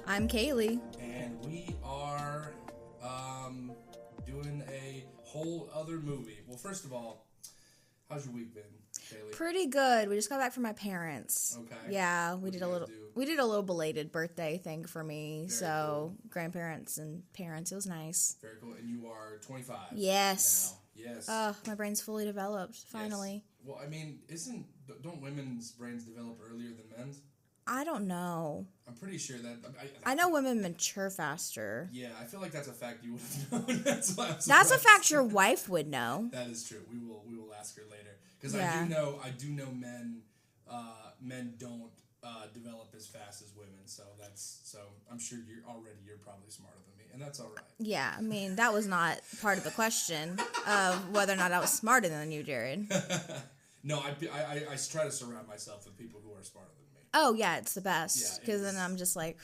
I'm Kaylee. And we are doing a whole other movie. Well, first of all, how's your week been, Kaylee? Pretty good. We just got back from my parents. Okay. Yeah, we What'd did you a guys little. do? We did a little belated birthday thing for me. Very so cool. grandparents and parents. It was nice. Very cool. And you are 25 Yes. now. Yes. My brain's fully developed. Finally. Yes. Well, I mean, don't women's brains develop earlier than men's? I don't know. I'm pretty sure that. I know women mature faster. Yeah, I feel like that's a fact you would have known. That's why I'm That's a surprised. fact your wife would know. That is true. We will ask her later because Yeah. I do know men don't develop as fast as women. So I'm sure you're probably smarter than me, and that's all right. Yeah, I mean that was not part of the question of whether or not I was smarter than you, Jared. No, I try to surround myself with people who are smarter than me. Oh yeah, it's the best Yeah, because then I'm just like,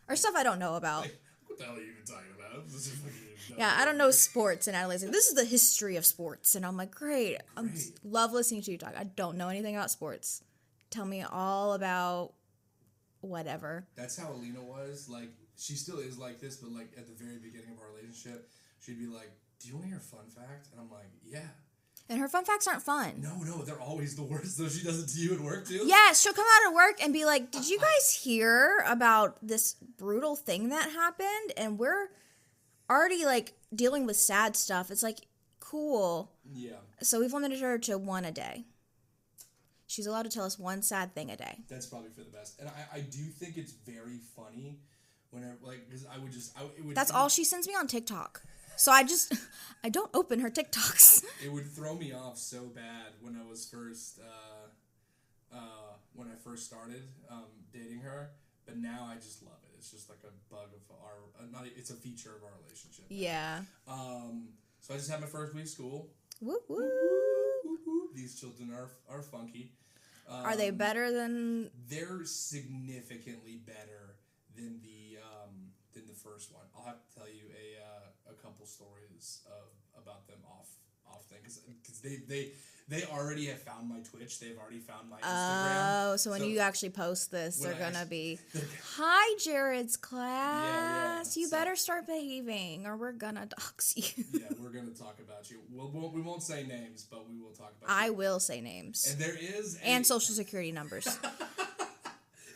or stuff I don't know about. Like, what the hell are you even talking about? This is fucking dumb. Yeah, I don't know sports, and Adelaide's like, this is the history of sports, and I'm like, great. I Great. love listening to you talk. I don't know anything about sports. Tell me all about whatever. That's how Alina was. Like, she still is like this, but like at the very beginning of our relationship, she'd be like, "Do you want to hear a fun fact?" And I'm like, "Yeah." And her fun facts aren't fun. No, they're always the worst. Though she does it to you at work too. Yeah, she'll come out of work and be like, did you guys hear about this brutal thing that happened? And we're already like dealing with sad stuff. It's like, cool. Yeah. So we've limited her to one a day. She's allowed to tell us one sad thing a day. That's probably for the best. And I do think it's very funny whenever, like, because it would. That's all she sends me on TikTok. So I don't open her TikToks. It would throw me off so bad when I was first, when I first started dating her. But now I just love it. It's just like a bug of it's a feature of our relationship. Yeah. So I just had my first week of school. Woo woo. Whoop, whoop. These children are funky. Are they better than? They're significantly better than the first one. I'll have to tell you a couple stories about them off thing because they already have found my Twitch. They've already found my Instagram. Oh, so when you actually post this, they're gonna be, they're- "Hi, Jared's class. Yeah. You So- better start behaving, or we're gonna dox you." Yeah, we're gonna talk about you. We won't say names, but we will talk about. I you. will say names And there is and social security numbers.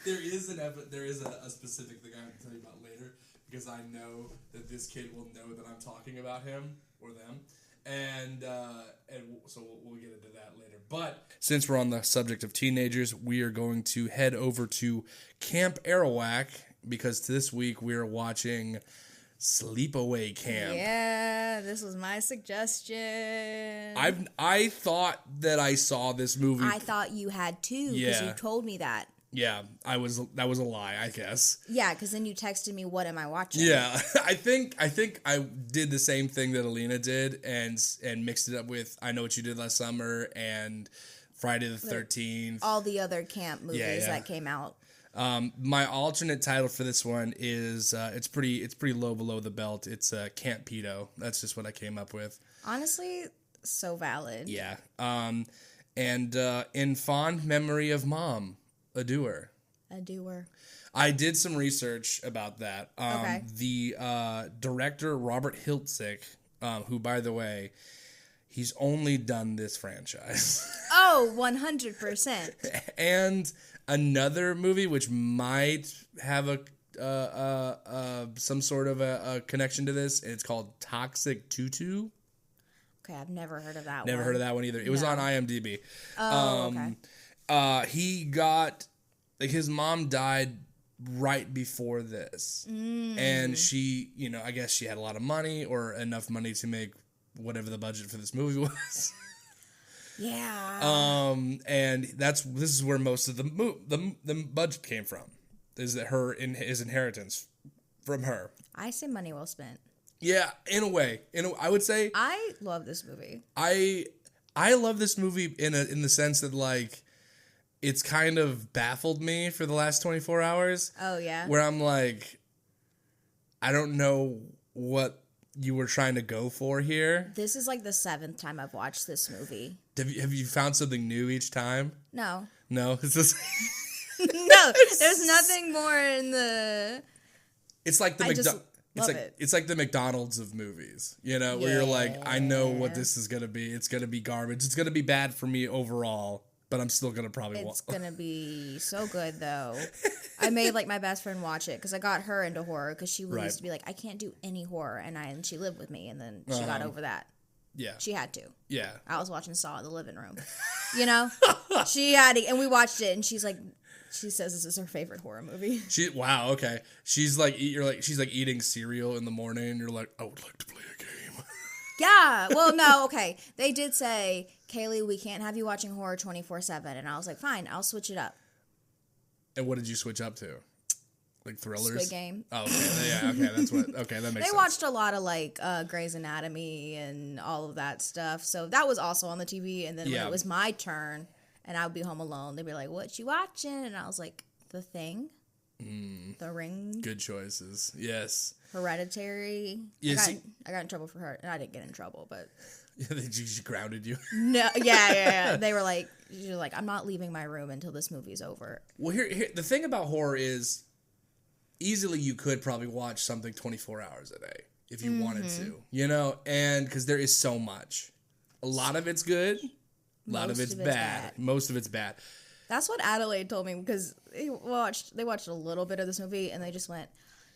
There is a specific thing I have to tell you about later because I know that this kid will know that I'm talking about him or them, and so we'll get into that later. But since we're on the subject of teenagers, we are going to head over to Camp Arawak because this week we are watching Sleepaway Camp. Yeah, this was my suggestion. I thought that I saw this movie. I thought you had too because Yeah. you told me that. Yeah, that was a lie, I guess. Yeah, because then you texted me, "What am I watching?" Yeah, I think I did the same thing that Alina did and mixed it up with I Know What You Did Last Summer and Friday the 13th. All the other camp movies Yeah. that came out. My alternate title for this one is it's pretty low below the belt. It's Camp Pedo. That's just what I came up with. Honestly, so valid. Yeah. And in fond memory of Mom, a doer. A doer. I did some research about that. Okay. The director, Robert Hiltzik, who, by the way, he's only done this franchise. Oh, 100%. And another movie which might have some sort of a connection to this. It's called Toxic Tutu. Okay, I've never heard of that one. Never heard of that one either. It was on IMDb. Oh, okay. He got, like, his mom died right before this. And she, I guess she had a lot of money or enough money to make whatever the budget for this movie was. Yeah. And this is where most of the budget came from. Is that his inheritance from her. I say money well spent. Yeah, in a way. I would say I love this movie. I love this movie in the sense that, like, it's kind of baffled me for the last 24 hours. Oh, yeah? Where I'm like, I don't know what you were trying to go for here. This is like the 7th time I've watched this movie. Have you found something new each time? No. No? It's just... No, there's nothing more in the It's like the I just love it's like it. it's like the McDonald's of movies, where you're like, I know what Yeah. this is gonna be. It's gonna be garbage. It's gonna be bad for me overall, but I'm still gonna probably It's gonna be so good though. I made like my best friend watch it because I got her into horror because she Right. used to be like, I can't do any horror, and she lived with me, and then she got over that. Yeah. She had to. Yeah. I was watching Saw in the living room. She had to, and we watched it, and she says this is her favorite horror movie. Wow, okay. She's like she's like eating cereal in the morning and you're like, I would like to play a game. Yeah. Well, no, okay. They did say, Kaylee, we can't have you watching horror 24/7, and I was like, fine, I'll switch it up. And what did you switch up to? Like thrillers? Squid Game. Oh, okay. Yeah, okay, that makes sense. They watched a lot of like Grey's Anatomy and all of that stuff. So that was also on the TV. And then when it was my turn and I would be home alone, they'd be like, what you watching? And I was like, The Thing. The Ring. Good choices. Yes. Hereditary. Yeah, I got in trouble for her. And I didn't get in trouble, but. They just grounded you. No, yeah. They were like, you're like, I'm not leaving my room until this movie's over. Well, here the thing about horror is easily you could probably watch something 24 hours a day if you wanted to, and because there is so much. A lot of it's good. A lot of it's bad. Most of it's bad. That's what Adelaide told me because they watched a little bit of this movie and they just went,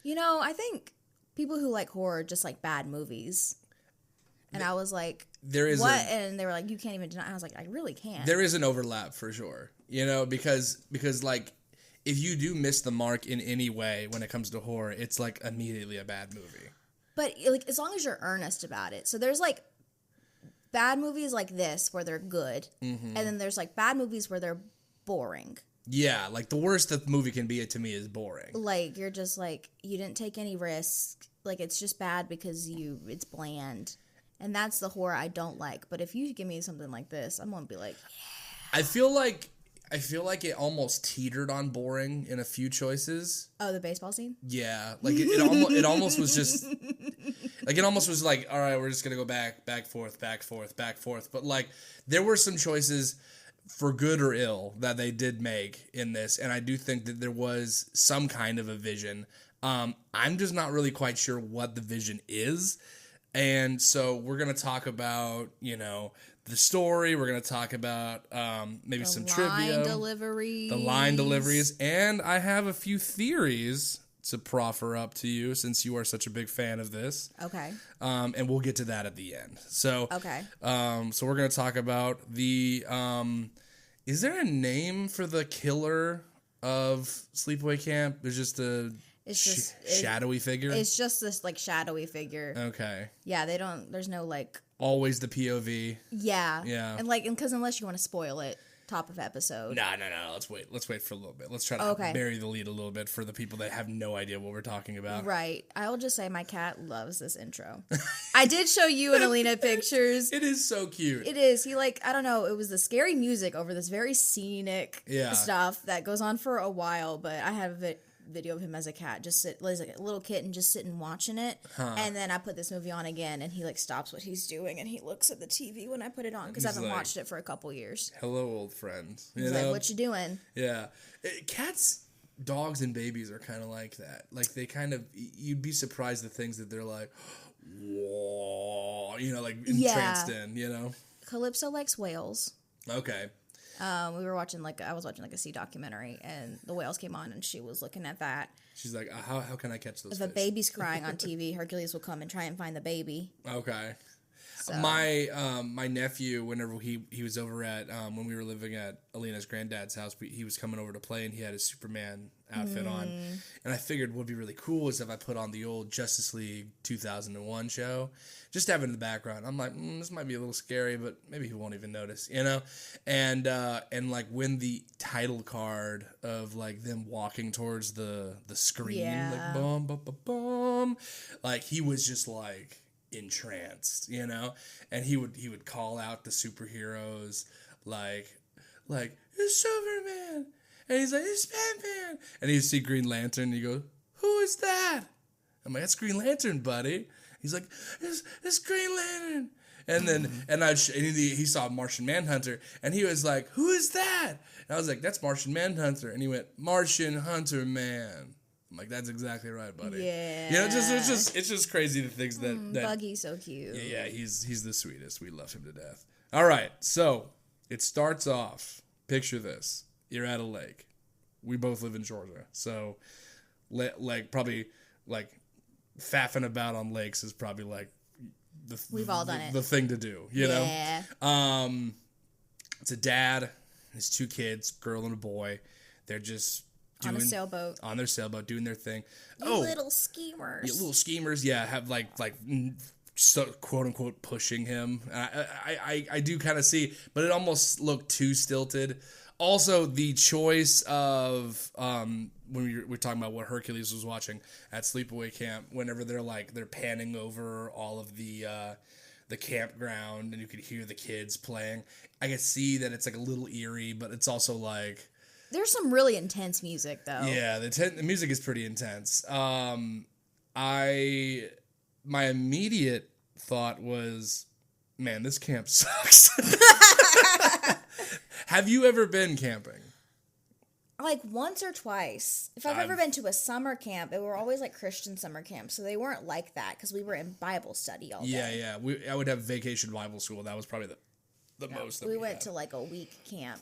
I think people who like horror just like bad movies. And I was like, there is what? And they were like, you can't even deny. I was like, I really can't. There is an overlap for sure, because like if you do miss the mark in any way when it comes to horror, it's like immediately a bad movie. But like as long as you're earnest about it. So there's like bad movies like this where they're good, and then there's like bad movies where they're boring. Yeah, like the worst that the movie can be to me is boring. Like you're just like you didn't take any risk. Like it's just bad because it's bland. And that's the horror I don't like. But if you give me something like this, I'm gonna be like, yeah. I feel like it almost teetered on boring in a few choices. Oh, the baseball scene? Yeah, like it almost was just like it almost was like, all right, we're just gonna go back forth. But like there were some choices for good or ill that they did make in this, and I do think that there was some kind of a vision. I'm just not really quite sure what the vision is. And so we're going to talk about, the story. We're going to talk about maybe some trivia. The line deliveries. And I have a few theories to proffer up to you since you are such a big fan of this. Okay. And we'll get to that at the end. So, okay. So we're going to talk about the... is there a name for the killer of Sleepaway Camp? There's just a... It's just shadowy figure. It's just this like shadowy figure. Okay. Yeah, there's no like always the POV. Yeah. Yeah. And like because unless you want to spoil it, top of episode. No. Let's wait for a little bit. Let's try to bury the lead a little bit for the people that have no idea what we're talking about. Right. I will just say my cat loves this intro. I did show you and Alina pictures. It is so cute. It is. He I don't know, it was the scary music over this very scenic stuff that goes on for a while, but I have video of him as a cat, like a little kitten just sitting watching it, and then I put this movie on again, and he stops what he's doing, and he looks at the TV when I put it on because I haven't watched it for a couple years. Hello, old friend. He's like, "What you doing?" Yeah, cats, dogs, and babies are kind of like that. Like they kind of, you'd be surprised the things that they're like, whoa, like entranced in. Calypso likes whales. Okay. We were watching I was watching a sea documentary, and the whales came on, and she was looking at that. She's like, how can I catch those if fish? a baby's crying on TV, Hercules will come and try and find the baby. Okay. So. My nephew, whenever he was over at when we were living at Alina's granddad's house, he was coming over to play, and he had his Superman outfit on, and I figured what would be really cool is if I put on the old Justice League 2001 show, just have it in the background. I'm like, this might be a little scary, but maybe he won't even notice, and like when the title card of like them walking towards the screen, like boom, boom, boom, boom, like he was just like entranced, and he would call out the superheroes like it's Superman, and he's like it's Batman, and he'd see Green Lantern, and he goes, who is that? I'm like, that's Green Lantern, buddy. He's like, it's Green Lantern, and then he saw Martian Manhunter, and he was like, who is that? And I was like, that's Martian Manhunter, and he went, Martian Hunter Man. I'm like, that's exactly right, buddy. Yeah. You know, it's just crazy the things that Buggy's so cute. Yeah, he's the sweetest. We love him to death. All right, so it starts off. Picture this: you're at a lake. We both live in Georgia, so probably faffing about on lakes is probably like we've all done it. The thing to do, you know. It's a dad, his 2 kids, girl and a boy. They're just on their sailboat, doing their thing. Little schemers. Yeah, little schemers. Yeah, have so, quote unquote pushing him. I do kind of see, but it almost looked too stilted. Also, the choice of when we're talking about what Hercules was watching at Sleepaway Camp, whenever they're panning over all of the campground and you could hear the kids playing, I could see that it's like a little eerie, but it's also like there's some really intense music though. Yeah, the music is pretty intense. My immediate thought was, man, this camp sucks. Have you ever been camping? Like once or twice. If I've ever been to a summer camp, it were always like Christian summer camps, so they weren't like that because we were in Bible study all day. Yeah. I would have vacation Bible school. That was probably the most that we went had. to like a week camp.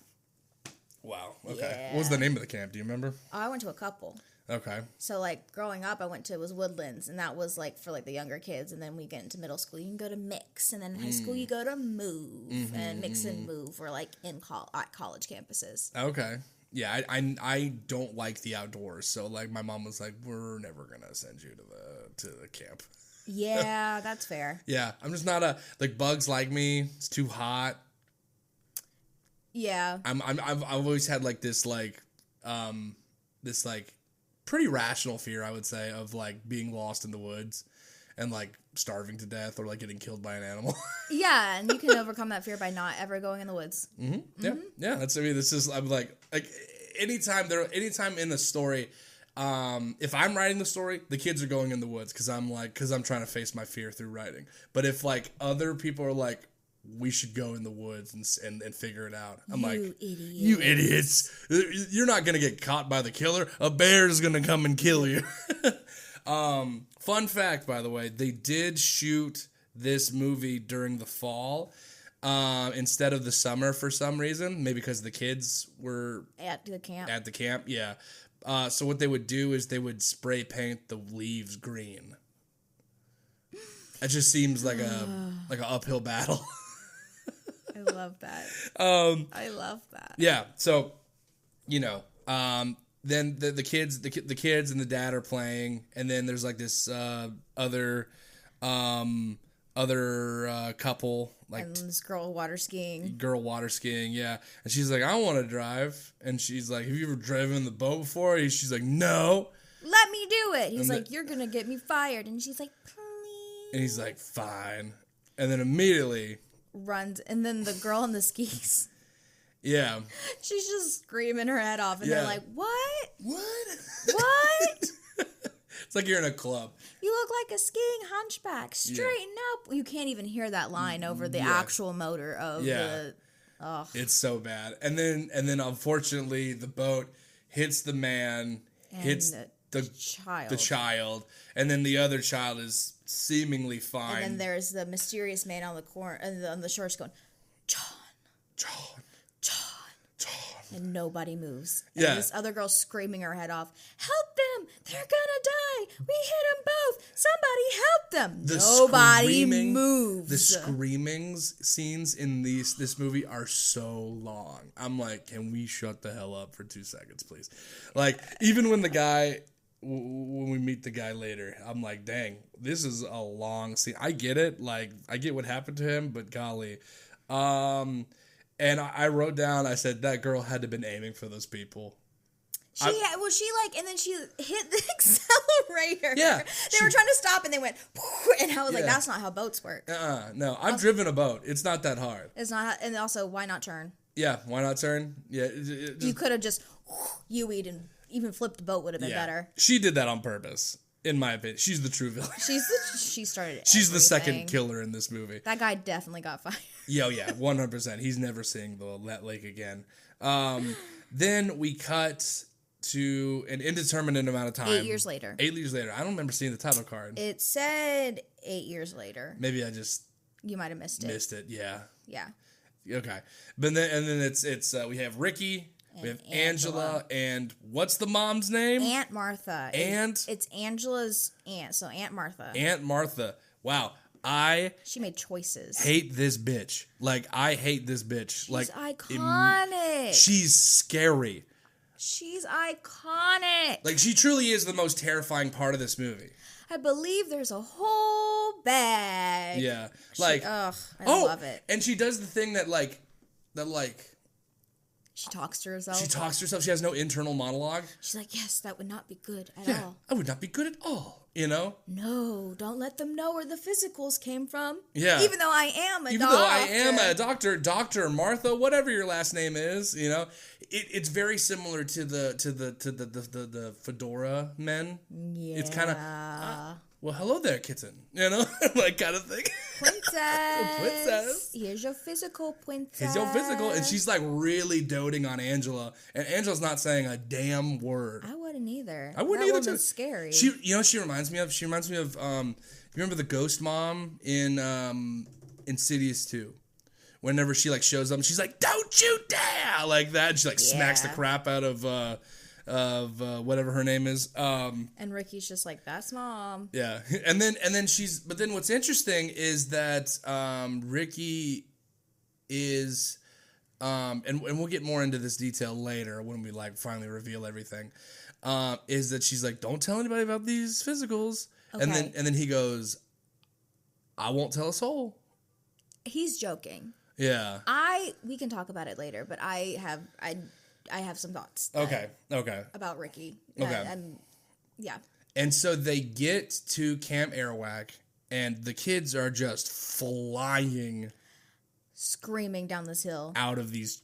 Wow. Okay. Yeah. What was the name of the camp? Do you remember? Oh, I went to a couple. Okay. So like growing up, I went to Woodlands, and that was like for like the younger kids. And then we get into middle school, you can go to Mix, and then high school you go to Move, and Mix and Move were like at college campuses. Okay. Yeah, I don't like the outdoors, so like my mom was like, we're never gonna send you to the camp. Yeah, that's fair. Yeah, I'm just not bugs like me. It's too hot. Yeah. I've always had this pretty rational fear, I would say, of like being lost in the woods and like starving to death or like getting killed by an animal. Yeah, and you can overcome that fear by not ever going in the woods. Yeah. I'm like anytime in the story, if I'm writing the story, the kids are going in the woods because I'm trying to face my fear through writing. But if like other people are like, we should go in the woods and figure it out, I'm like, you idiots, you're not gonna get caught by the killer. A bear is gonna come and kill you. Fun fact, by the way, they did shoot this movie during the fall instead of the summer for some reason. Maybe because the kids were at the camp. Yeah. So what they would do is they would spray paint the leaves green. It just seems like an uphill battle. I love that. I love that. Yeah. So, then the kids and the dad are playing, and then there's like this other couple, like, and this girl water skiing, yeah, and she's like, I want to drive, and she's like, have you ever driven the boat before? And she's like, no. Let me do it. He's like, you're gonna get me fired, and she's like, please. And he's like, fine, and then immediately runs, and then the girl on the skis. Yeah. She's just screaming her head off, and they're like, what? What? It's like you're in a club. You look like a skiing hunchback. Straighten up. You can't even hear that line over the actual motor of the... Oh. It's so bad. And then unfortunately, the boat hits the man, hits the child, and then the other child is seemingly fine. And then there's the mysterious man on the shores going, John. And nobody moves. And this other girl's screaming her head off. Help them! They're gonna die! We hit them both! Somebody help them! Nobody moves. The screaming scenes in this movie are so long. I'm like, can we shut the hell up for 2 seconds, please? Like, even when when we meet the guy later, I'm like, dang, this is a long scene. I get it. Like, I get what happened to him, but golly. And I wrote down, I said, that girl had to have been aiming for those people. And then she hit the accelerator. Yeah. They were trying to stop, and they went, and I was like, that's not how boats work. No, I've driven a boat. It's not that hard. It's not, and also, why not turn? Yeah, why not turn? Yeah. You could have just, U-E'd and even flipped the boat would have been better. She did that on purpose. In my opinion, she's the true villain. She started. She's the second killer in this movie. That guy definitely got fired. Yeah, 100%. He's never seeing that lake again. Then we cut to an indeterminate amount of time. 8 years later. 8 years later. I don't remember seeing the title card. It said 8 years later. Maybe I just... You might have missed it. Missed it, yeah. Yeah. Okay. But then it's we have Ricky, we have Angela, and what's the mom's name? Aunt Martha. It's Angela's aunt, so Aunt Martha. Aunt Martha. Wow. She made choices. Hate this bitch. Like, I hate this bitch. She's iconic. She's scary. She's iconic. Like, she truly is the most terrifying part of this movie. I believe there's a whole bag. Yeah. Like, I love it. And she does the thing that she talks to herself. She has no internal monologue. She's like, yes, that would not be good at all. I would not be good at all. You know? No, don't let them know where the physicals came from. Yeah. Even though I am a doctor, Dr. Martha, whatever your last name is, you know, it's very similar to the Fedora men. Yeah. It's kind of, well, hello there, kitten. You know, like kind of thing. Princess. Here's your physical, princess. And she's like really doting on Angela, and Angela's not saying a damn word. I wouldn't either. I wouldn't either. That woman's scary. She reminds me of. You remember the ghost mom in Insidious 2? Whenever she like shows up, and she's like, "Don't you dare!" like that. And she like smacks the crap out of whatever her name is. And Ricky's just like, that's mom. Yeah. And then but then what's interesting is that Ricky is and we'll get more into this detail later when we like finally reveal everything. Is that she's like, don't tell anybody about these physicals. Okay. And then he goes, I won't tell a soul. He's joking. Yeah. We can talk about it later, but I have some thoughts. Okay. About Ricky. Okay. Yeah. And so they get to Camp Arawak, and the kids are just flying, screaming down this hill out of these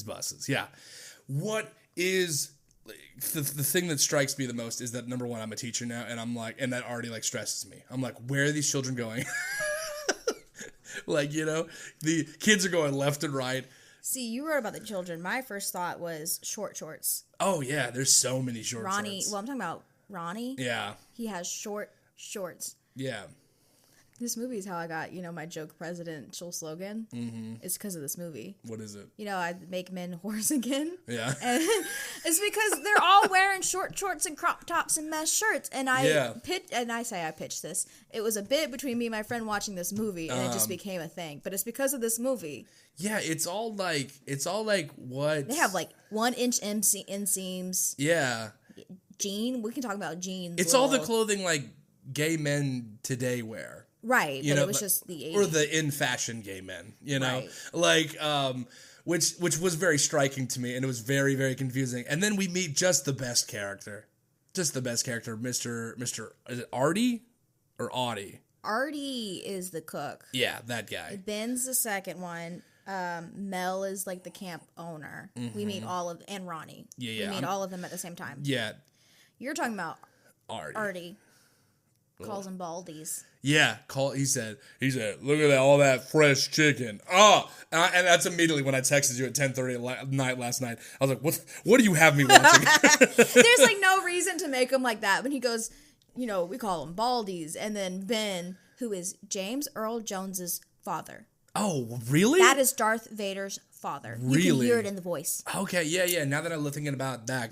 buses. Yeah. What is the thing that strikes me the most is that, number one, I'm a teacher now, and I'm like, and that already like stresses me. I'm like, where are these children going? Like, you know, the kids are going left and right. See, you wrote about the children. My first thought was short shorts. Oh, yeah. There's so many shorts. Well, I'm talking about Ronnie. Yeah. He has short shorts. Yeah. This movie is how I got, my joke presidential slogan. Mm-hmm. It's because of this movie. What is it? I make men whores again. Yeah. And it's because they're all wearing short shorts and crop tops and mesh shirts. And I pitched this. It was a bit between me and my friend watching this movie, and it just became a thing. But it's because of this movie. Yeah, it's all like what? They have like 1 inch inseams. Yeah. Jean, we can talk about jeans. It's all the clothing like gay men today wear. Right, but it was just the 80s. Or the in-fashion gay men, right. Like, which was very striking to me, and it was very, very confusing. And then we meet just the best character, Mr. Is it Artie or Audie? Artie is the cook. Yeah, that guy. Ben's the second one. Mel is like the camp owner. Mm-hmm. We meet and Ronnie. Yeah. We meet all of them at the same time. Yeah. You're talking about Artie. Calls them baldies. Yeah, he said, look at all that fresh chicken. Oh, and that's immediately when I texted you at 10:30 at night last night. I was like, what do you have me watching? There's like no reason to make him like that. When he goes, we call them baldies. And then Ben, who is James Earl Jones's father. Oh, really? That is Darth Vader's father. Really? You can hear it in the voice. Okay, yeah. Now that I'm thinking about that,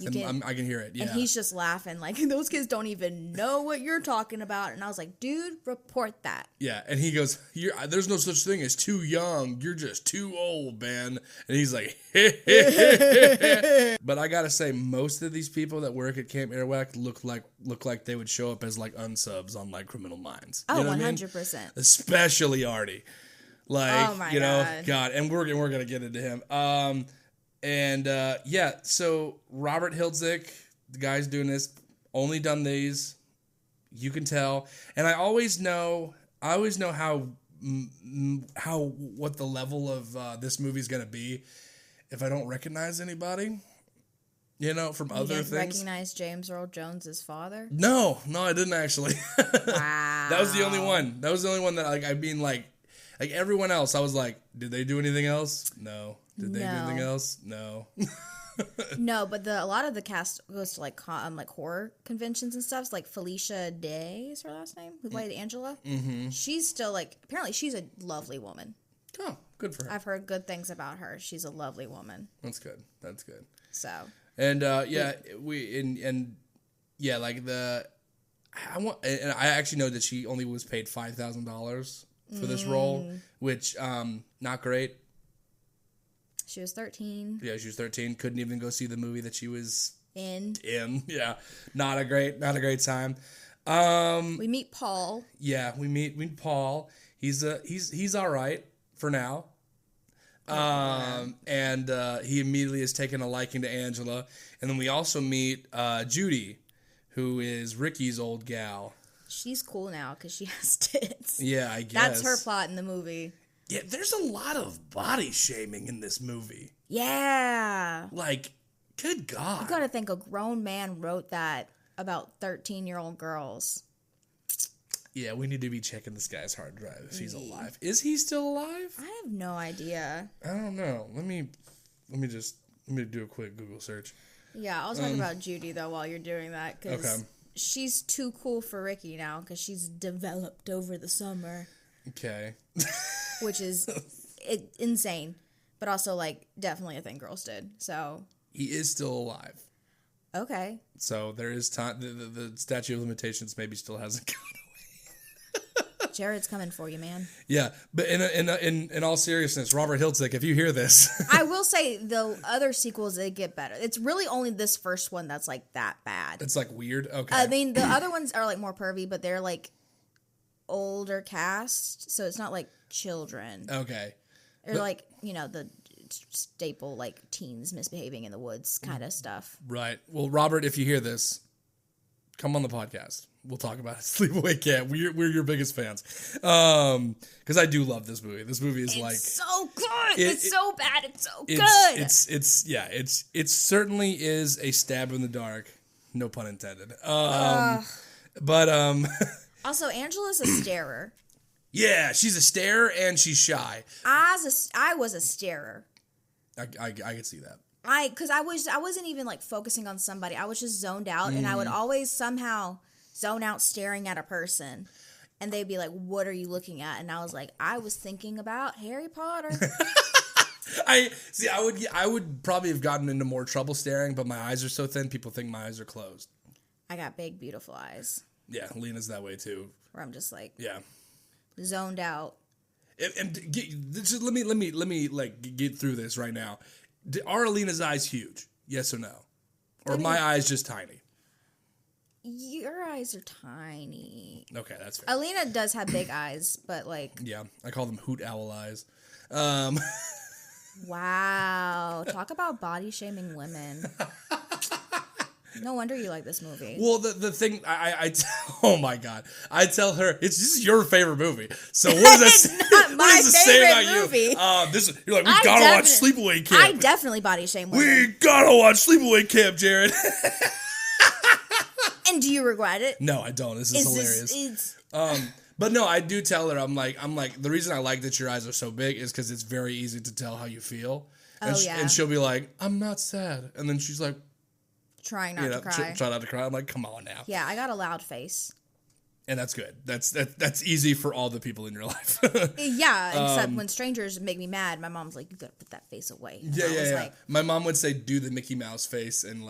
I can hear it. Yeah. And he's just laughing like, those kids don't even know what you're talking about. And I was like, dude, report that. Yeah, and he goes, there's no such thing as too young. You're just too old, man. And he's like, But I gotta say, most of these people that work at Camp Arawak look like they would show up as like unsubs on like Criminal Minds. Oh, 100%. I mean? Especially Artie. Like, oh my God, and we're gonna get into him. So Robert Hiltzik, the guy's doing this, only done these, you can tell, and I always know how what the level of this movie's gonna be if I don't recognize anybody, from other things. Recognize James Earl Jones's father? No, I didn't actually. Wow. That was the only one. That like everyone else, I was like, did they do anything else? No. Did they do anything else? No. No, but a lot of the cast goes to like horror conventions and stuff. So, like Felicia Day is her last name, who played Angela. Mm-hmm. She's still like, apparently she's a lovely woman. Oh, good for her. I've heard good things about her. She's a lovely woman. That's good. That's good. So. And like I actually know that she only was paid $5,000 for this role, which not great. She was 13. Yeah, she was 13. Couldn't even go see the movie that she was in. Yeah, not a great time. We meet Paul. Yeah, we meet Paul. He's all right for now. And he immediately has taken a liking to Angela, and then we also meet Judy, who is Ricky's old gal. She's cool now because she has tits. Yeah, I guess that's her plot in the movie. Yeah, there's a lot of body shaming in this movie. Yeah. Like, good God. You gotta think a grown man wrote that about 13-year-old girls. Yeah, we need to be checking this guy's hard drive if he's alive. Is he still alive? I have no idea. I don't know. Let me do a quick Google search. Yeah, I'll talk about Judy, though, while you're doing that, because she's too cool for Ricky now, because she's developed over the summer. Okay. Which is insane, but also, like, definitely a thing girls did, so. He is still alive. Okay. So there is time. The statute of limitations maybe still hasn't gone away. Jared's coming for you, man. Yeah, but in all seriousness, Robert Hiltzik, if you hear this, I will say the other sequels, they get better. It's really only this first one that's like that bad. It's like weird. Okay. I mean, the other ones are like more pervy, but they're like older cast, so it's not like children. Okay. Or like, the staple like teens misbehaving in the woods kind of stuff. Right. Well, Robert, if you hear this, come on the podcast. We'll talk about it. Sleepaway Camp. We're your biggest fans. Because I do love this movie. This movie is so good. It's so bad. It's so good. It certainly is a stab in the dark. No pun intended. But also, Angela's a starer. Yeah, she's a starer and she's shy. I was a starer. I could see that. Because I wasn't even like focusing on somebody. I was just zoned out, and I would always somehow zone out staring at a person, and they'd be like, "What are you looking at?" And I was like, "I was thinking about Harry Potter." I would probably have gotten into more trouble staring, but my eyes are so thin, people think my eyes are closed. I got big, beautiful eyes. Yeah, Lena's that way too. Where I'm just like, zoned out. And let me like get through this right now. Are Alina's eyes huge? Yes or no? Or my eyes just tiny? Your eyes are tiny. Okay, that's fair. Alina does have big eyes, but like... Yeah, I call them hoot owl eyes. Wow. Talk about body shaming women. No wonder you like this movie. Well, the thing, oh my God. I tell her, this is your favorite movie. So what does that not my favorite movie. You're like, we gotta watch Sleepaway Camp. I definitely body shame women. We gotta watch Sleepaway Camp, Jared. And do you regret it? No, I don't. This is hilarious. But no, I do tell her, I'm like, the reason I like that your eyes are so big is because it's very easy to tell how you feel. And and she'll be like, I'm not sad. And then she's like, trying not to cry. Try not to cry. I'm like, come on now. Yeah, I got a loud face. And that's good. That's easy for all the people in your life. Yeah, except when strangers make me mad, my mom's like, you gotta put that face away. And yeah. Like, my mom would say, do the Mickey Mouse face and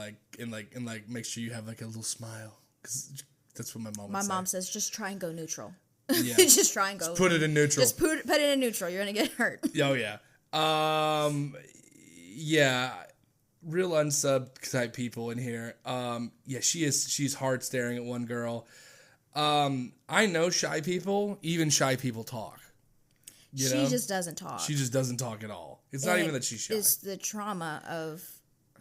make sure you have like a little smile. Because that's what my mom would say. My mom says, just try and go neutral. Yeah. Just try and go. Just put it in neutral. Just put it in neutral. You're gonna get hurt. Oh yeah. Yeah. Real unsub type people in here. Yeah, she's hard staring at one girl. I know shy people. Even shy people talk. She just doesn't talk. She just doesn't talk at all. It's not even that she's shy. It's the trauma of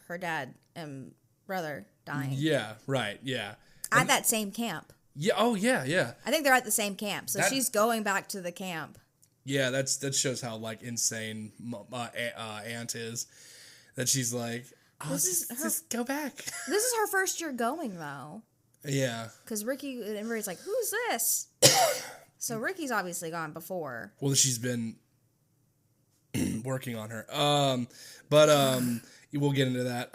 her dad and brother dying. Yeah, right, yeah. At that same camp. Yeah, oh yeah, yeah. I think they're at the same camp, so she's going back to the camp. Yeah, that shows how like insane Aunt is. That she's like, just go back. This is her first year going though. Yeah. Because Ricky and everybody's like, who's this? So Ricky's obviously gone before. Well, she's been working on her. We'll get into that.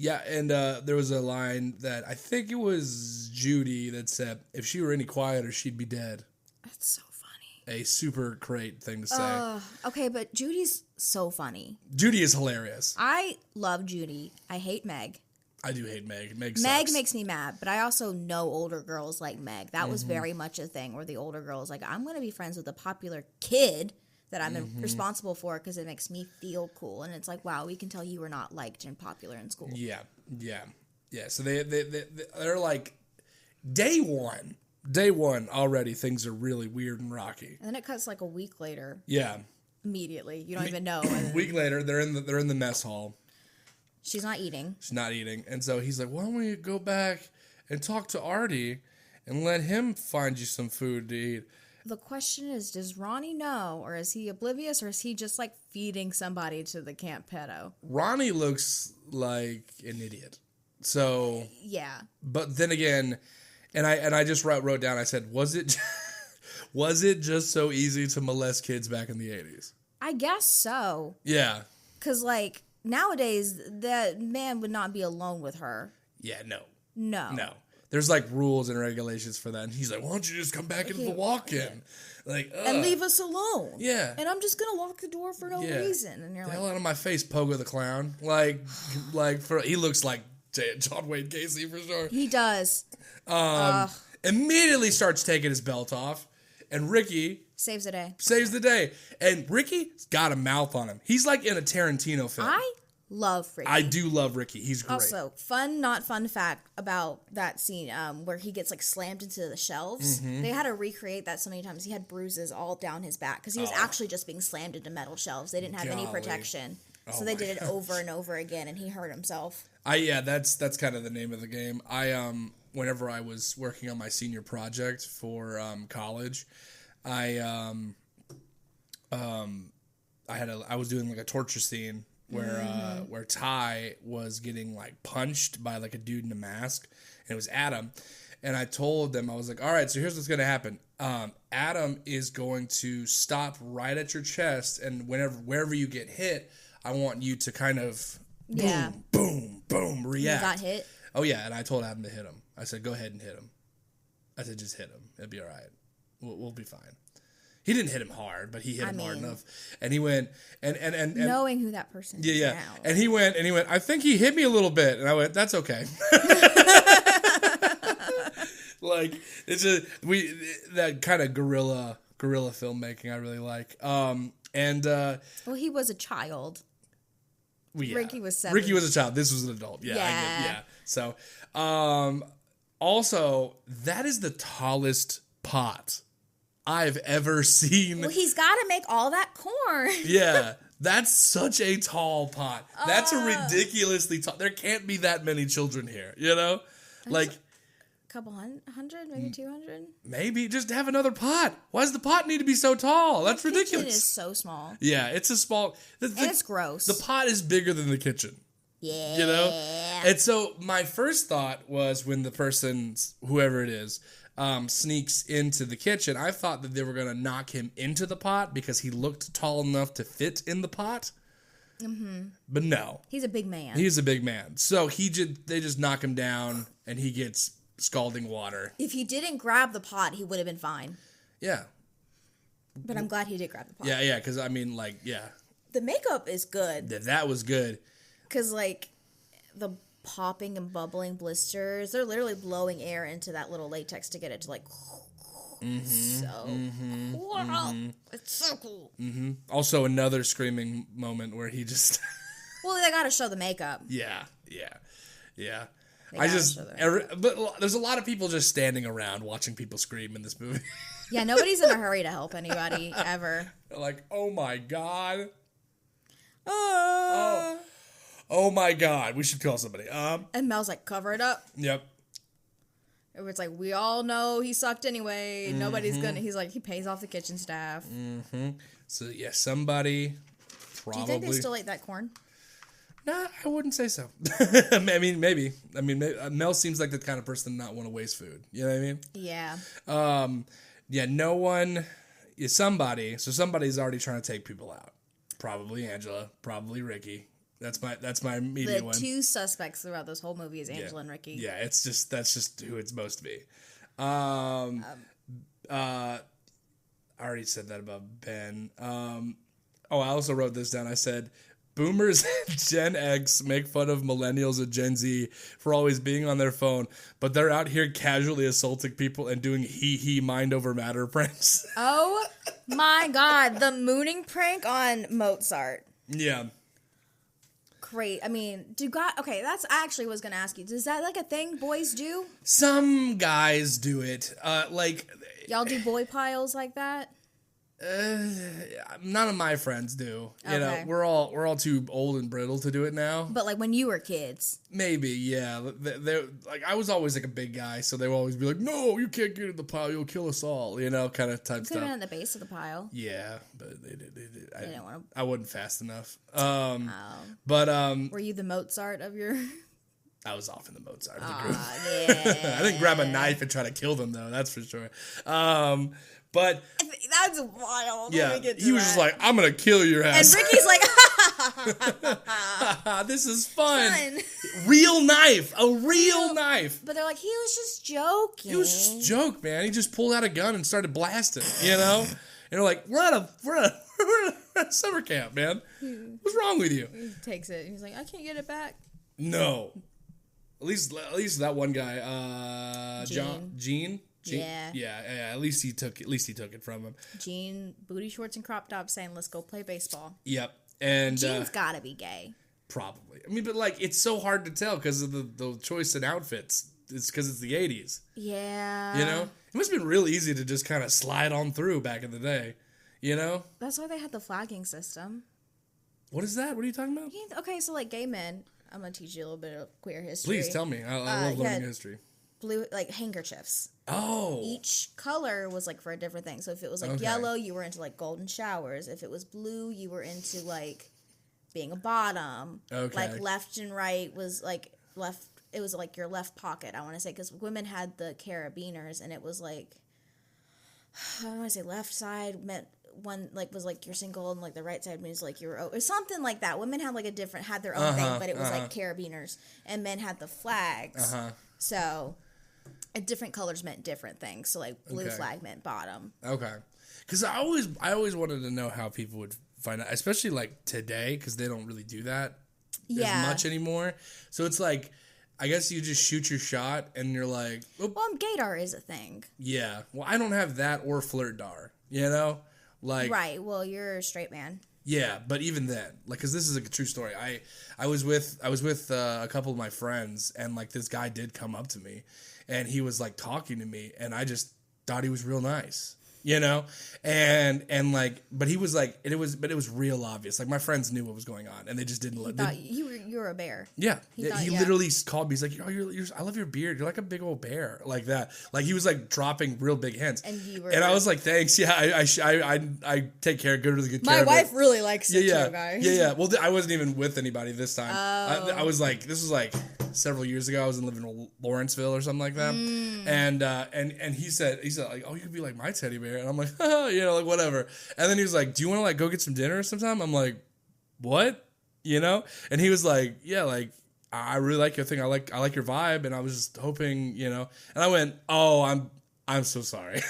Yeah, and there was a line that I think it was Judy that said, if she were any quieter, she'd be dead. That's so funny. A super great thing to say. Okay, but Judy's so funny. Judy is hilarious. I love Judy. I hate Meg. I do hate Meg. Meg sucks. makes me mad, but I also know older girls like Meg. That was very much a thing where the older girl is like, I'm going to be friends with a popular kid that I'm responsible for because it makes me feel cool. And it's like, wow, we can tell you were not liked and popular in school. Yeah. So they're like, day one already, things are really weird and rocky. And then it cuts like a week later. Yeah. Immediately. You don't even know. A week later, they're in the mess hall. She's not eating. And so he's like, why don't we go back and talk to Artie and let him find you some food to eat? The question is, does Ronnie know, or is he oblivious, or is he just like feeding somebody to the camp pedo? Ronnie looks like an idiot. So yeah. But then again, and I just wrote down, I said, was it just so easy to molest kids back in the 80s? I guess so. Yeah. Because like nowadays, that man would not be alone with her. Yeah, no. There's like rules and regulations for that. And he's like, why don't you just come back into the walk-in? Like, and leave us alone. Yeah. And I'm just going to lock the door for no reason. And you're the like, hell out of my face, Pogo the Clown. He looks like John Wayne Casey for sure. He does. Immediately starts taking his belt off. And Ricky saves the day. And Ricky's got a mouth on him. He's like in a Tarantino film. I love Ricky. I do love Ricky. He's great. Also, not fun fact about that scene where he gets like slammed into the shelves. They had to recreate that so many times. He had bruises all down his back because he was actually just being slammed into metal shelves. They didn't have any protection. So they did it over and over again, and he hurt himself. That's kind of the name of the game. Whenever I was working on my senior project for college, I was doing like a torture scene where Ty was getting like punched by like a dude in a mask, and it was Adam. And I told them, I was like, all right, so here's what's going to happen. Adam is going to stop right at your chest, and wherever you get hit, I want you to kind of boom, react. You got hit? Oh, yeah, and I told Adam to hit him. I said, go ahead and hit him. I said, just hit him. It'll be all right. We'll be fine. He didn't hit him hard, but he hit him hard enough. And he went, and knowing who that person is now. And he went, I think he hit me a little bit. And I went, that's okay. Like, that kind of guerrilla filmmaking I really like. Well, he was a child. Ricky was 7. Ricky was a child. This was an adult. Yeah. So, also, that is the tallest pot I've ever seen. Well, he's got to make all that corn. Yeah. That's such a tall pot. That's a ridiculously tall. There can't be that many children here, you know? Like, a couple hundred, maybe 200? Maybe. Just have another pot. Why does the pot need to be so tall? That's ridiculous. It is so small. Yeah, it's a small... And it's gross. The pot is bigger than the kitchen. Yeah. You know? And so my first thought was when the person, whoever it is, sneaks into the kitchen, I thought that they were going to knock him into the pot because he looked tall enough to fit in the pot. Mm-hmm. But no. He's a big man. He's a big man. So they just knock him down and he gets scalding water. If he didn't grab the pot, he would have been fine. Yeah. But I'm glad he did grab the pot. Yeah, because I mean, the makeup is good. That was good. Because, the popping and bubbling blisters, they're literally blowing air into that little latex to get it to, cool. It's so cool. Mm-hmm. Also, another screaming moment where he just... Well, they gotta show the makeup. Yeah. But there's a lot of people just standing around watching people scream in this movie. Yeah, nobody's in a hurry to help anybody, ever. They're like, oh my God. Oh my God, we should call somebody. And Mel's like, cover it up. Yep. It's like, we all know he sucked anyway. Mm-hmm. Nobody's gonna. He's like, he pays off the kitchen staff. Mm-hmm. So yeah, somebody probably. Do you think they still ate that corn? Nah, I wouldn't say so. I mean, maybe. Mel seems like the kind of person to not want to waste food. You know what I mean? Yeah. Yeah. No one is somebody. So somebody's already trying to take people out. Probably Angela. Probably Ricky. That's my immediate one. The two suspects throughout this whole movie is Angela and Ricky. Yeah, that's just who it's supposed to be. I already said that about Ben. I also wrote this down. I said, boomers and Gen X make fun of millennials and Gen Z for always being on their phone, but they're out here casually assaulting people and doing he mind over matter pranks. Oh my God, the mooning prank on Mozart. Yeah. Great. I mean, I actually was going to ask you, is that like a thing boys do? Some guys do it. Y'all do boy piles like that? None of my friends do. You Okay. know, we're all too old and brittle to do it now. But like when you were kids. Maybe, yeah. They like I was always like a big guy, so they would always be like, "No, you can't get in the pile. You'll kill us all." You know, kind of type Could have been stuff. at the base of the pile. Yeah, but they did. They didn't want I wasn't fast enough. to. Were you the Mozart of your? I was off in the Mozart of the group. Yeah. I didn't grab a knife and try to kill them though. That's for sure. But that's wild. yeah, he was just like, "I'm gonna kill your ass." And Ricky's like, "This is fun." Real knife, a real knife. But they're like, he was just joking. It was just a joke, man. He just pulled out a gun and started blasting. You know, and they're like, "We're at a summer camp, man. What's wrong with you?" He takes it. He's like, I can't get it back. No, at least that one guy, Gene. Yeah. At least he took it from him. Gene, booty shorts and crop top, saying, "Let's go play baseball." Yep, and Gene's gotta be gay. Probably. I mean, but like it's so hard to tell because of the choice in outfits. It's because it's the 80s. Yeah. You know, it must have been real easy to just kind of slide on through back in the day. You know. That's why they had the flagging system. What is that? What are you talking about? Okay, so like gay men. I'm gonna teach you a little bit of queer history. Please tell me. I love learning history. Blue, like handkerchiefs. Oh. Each color was like for a different thing. So if it was like yellow, you were into like golden showers. If it was blue, you were into like being a bottom. Okay. Like left and right was like left. It was like your left pocket. I want to say because women had the carabiners, and it was like I don't want to say left side meant one like was like you're single, and like the right side means like you're or something like that. Women had like had their own thing, but it was like carabiners, and men had the flags. So. Different colors meant different things. So, like, blue flag meant bottom. Okay. Because I always wanted to know how people would find out, especially, like, today, because they don't really do that as much anymore. So, it's like, I guess you just shoot your shot, and you're like... Oh. Well, gaydar is a thing. Yeah. Well, I don't have that or flirtdar, you know? Like... Right. Well, you're a straight man. Yeah, but even then, like, because this is a true story. I was with a couple of my friends, and, like, this guy did come up to me. And he was like talking to me, and I just thought he was real nice, you know, and like, but he was like, it was real obvious. Like my friends knew what was going on, and they just didn't let. You were a bear. Yeah, he literally called me. He's like, you're I love your beard. You're like a big old bear, like that. Like he was like dropping real big hints. And I was like, thanks. Yeah, I take care, good to the good care. My wife really likes it too, guys. Yeah. Well, I wasn't even with anybody this time. I was like, this was like several years ago. I was living in Lawrenceville or something like that. And he said like, oh, you could be like my teddy bear. And I'm like, you know, like whatever. And then he was like, do you want to like go get some dinner sometime? I'm like, what? You know? And he was like, yeah, like I really like your thing. I like your vibe. And I was just hoping, you know. And I went, oh, I'm so sorry.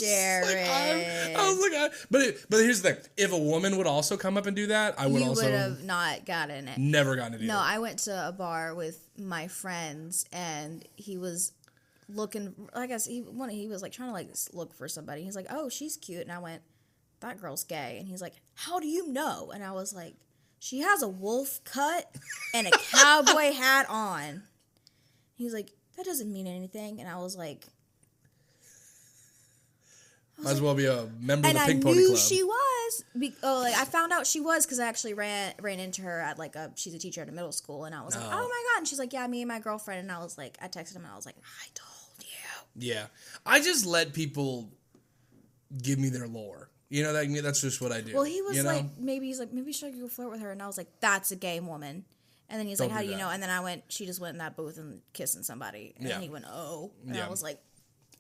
Jared. I was like, but here's the thing. If a woman would also come up and do that, I would also... You would have not gotten it. Never gotten it either. No, I went to a bar with my friends, and he was looking... I guess he was like trying to like look for somebody. He's like, oh, she's cute. And I went, that girl's gay. And he's like, how do you know? And I was like, she has a wolf cut and a cowboy hat on. He's like, that doesn't mean anything. And I was like... Might as well be a member of the Pink Pony Club. And I knew she was. I found out she was because I actually ran into her at she's a teacher at a middle school, and I was like, oh my God. And she's like, yeah, me and my girlfriend. And I was like, I texted him and I was like, I told you. Yeah. I just let people give me their lore. You know, that's just what I do. Well, he was maybe should I go flirt with her? And I was like, that's a gay woman. And then he's like, how do you know? And then she just went in that booth and kissing somebody. And then he went, oh. And I was like,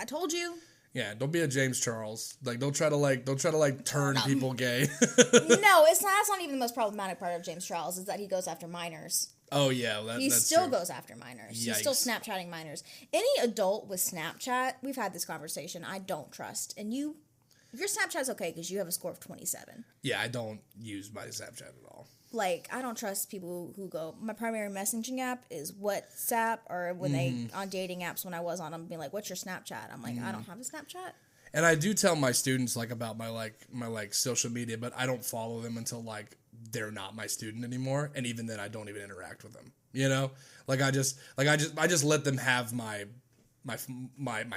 I told you. Yeah, don't be a James Charles. Like, don't try to turn people gay. No, it's not. That's not even the most problematic part of James Charles, is that he goes after minors. Oh yeah, he still goes after minors. Yikes. He's still Snapchatting minors. Any adult with Snapchat, we've had this conversation, I don't trust. And if your Snapchat's okay because you have a score of 27. Yeah, I don't use my Snapchat at all. Like, I don't trust people who go, my primary messaging app is WhatsApp, or when they, on dating apps, when I was on them, being like, what's your Snapchat? I'm like, I don't have a Snapchat. And I do tell my students, like, about my social media, but I don't follow them until, like, they're not my student anymore. And even then, I don't even interact with them, you know? Like, I just let them have my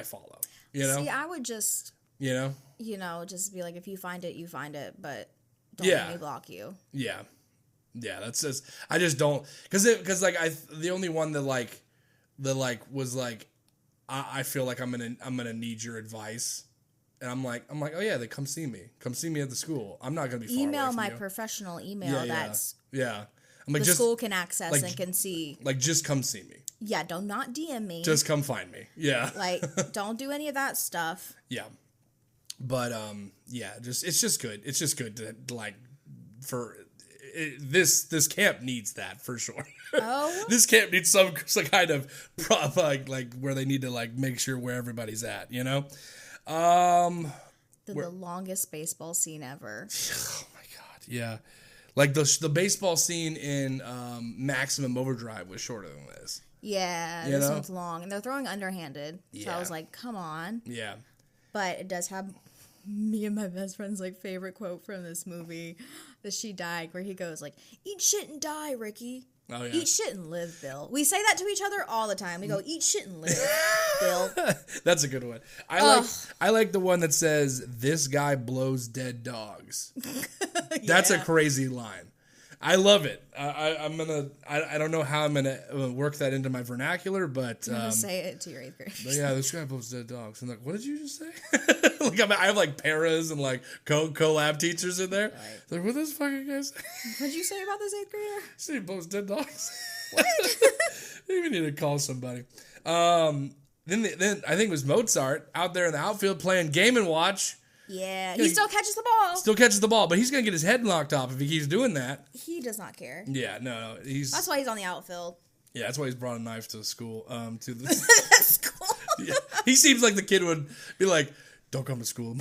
follow, you know? See, I would just, just be like, if you find it, you find it, but don't let me block you. Yeah. Yeah, that's just, I just don't, because the only one that was like, I feel like I'm gonna need your advice, and I'm like, oh yeah, then come see me at the school. I'm not gonna be far email away from my you. Professional email. Yeah. I'm like, the school can access and can see. Like, just come see me. Yeah, don't not DM me. Just come find me. Yeah. Like, don't do any of that stuff. Yeah, but it's just good. It's just good to like for. This camp needs that for sure. Oh, this camp needs some kind of prop like where they need to like make sure where everybody's at, you know. The longest baseball scene ever. Oh my god, yeah. Like the baseball scene in Maximum Overdrive was shorter than this. Yeah, this one's long, and they're throwing underhanded. So I was like, come on. Yeah. But it does have me and my best friend's like favorite quote from this movie, that She Died, where he goes like, "Eat shit and die, Ricky." Oh yeah. Eat shit and live, Bill. We say that to each other all the time. We go, "Eat shit and live, Bill." That's a good one. I like the one that says, "This guy blows dead dogs." That's a crazy line. I love it. I don't know how I'm gonna work that into my vernacular, but I'm gonna say it to your 8th graders. But yeah, this guy blows dead dogs. I'm like, what did you just say? Like, I have like paras and like co-lab teachers in there. Right. Like, what this fucking guy say? What did you say about this 8th grader? See, he blows dead dogs. What? Maybe we need to call somebody. Then I think it was Mozart out there in the outfield playing Game & Watch. Yeah, he still catches the ball. Still catches the ball, but he's going to get his head knocked off if he keeps doing that. He does not care. Yeah, no. That's why he's on the outfield. Yeah, that's why he's brought a knife to school. To the school. Yeah. He seems like the kid would be like, "Don't come to school."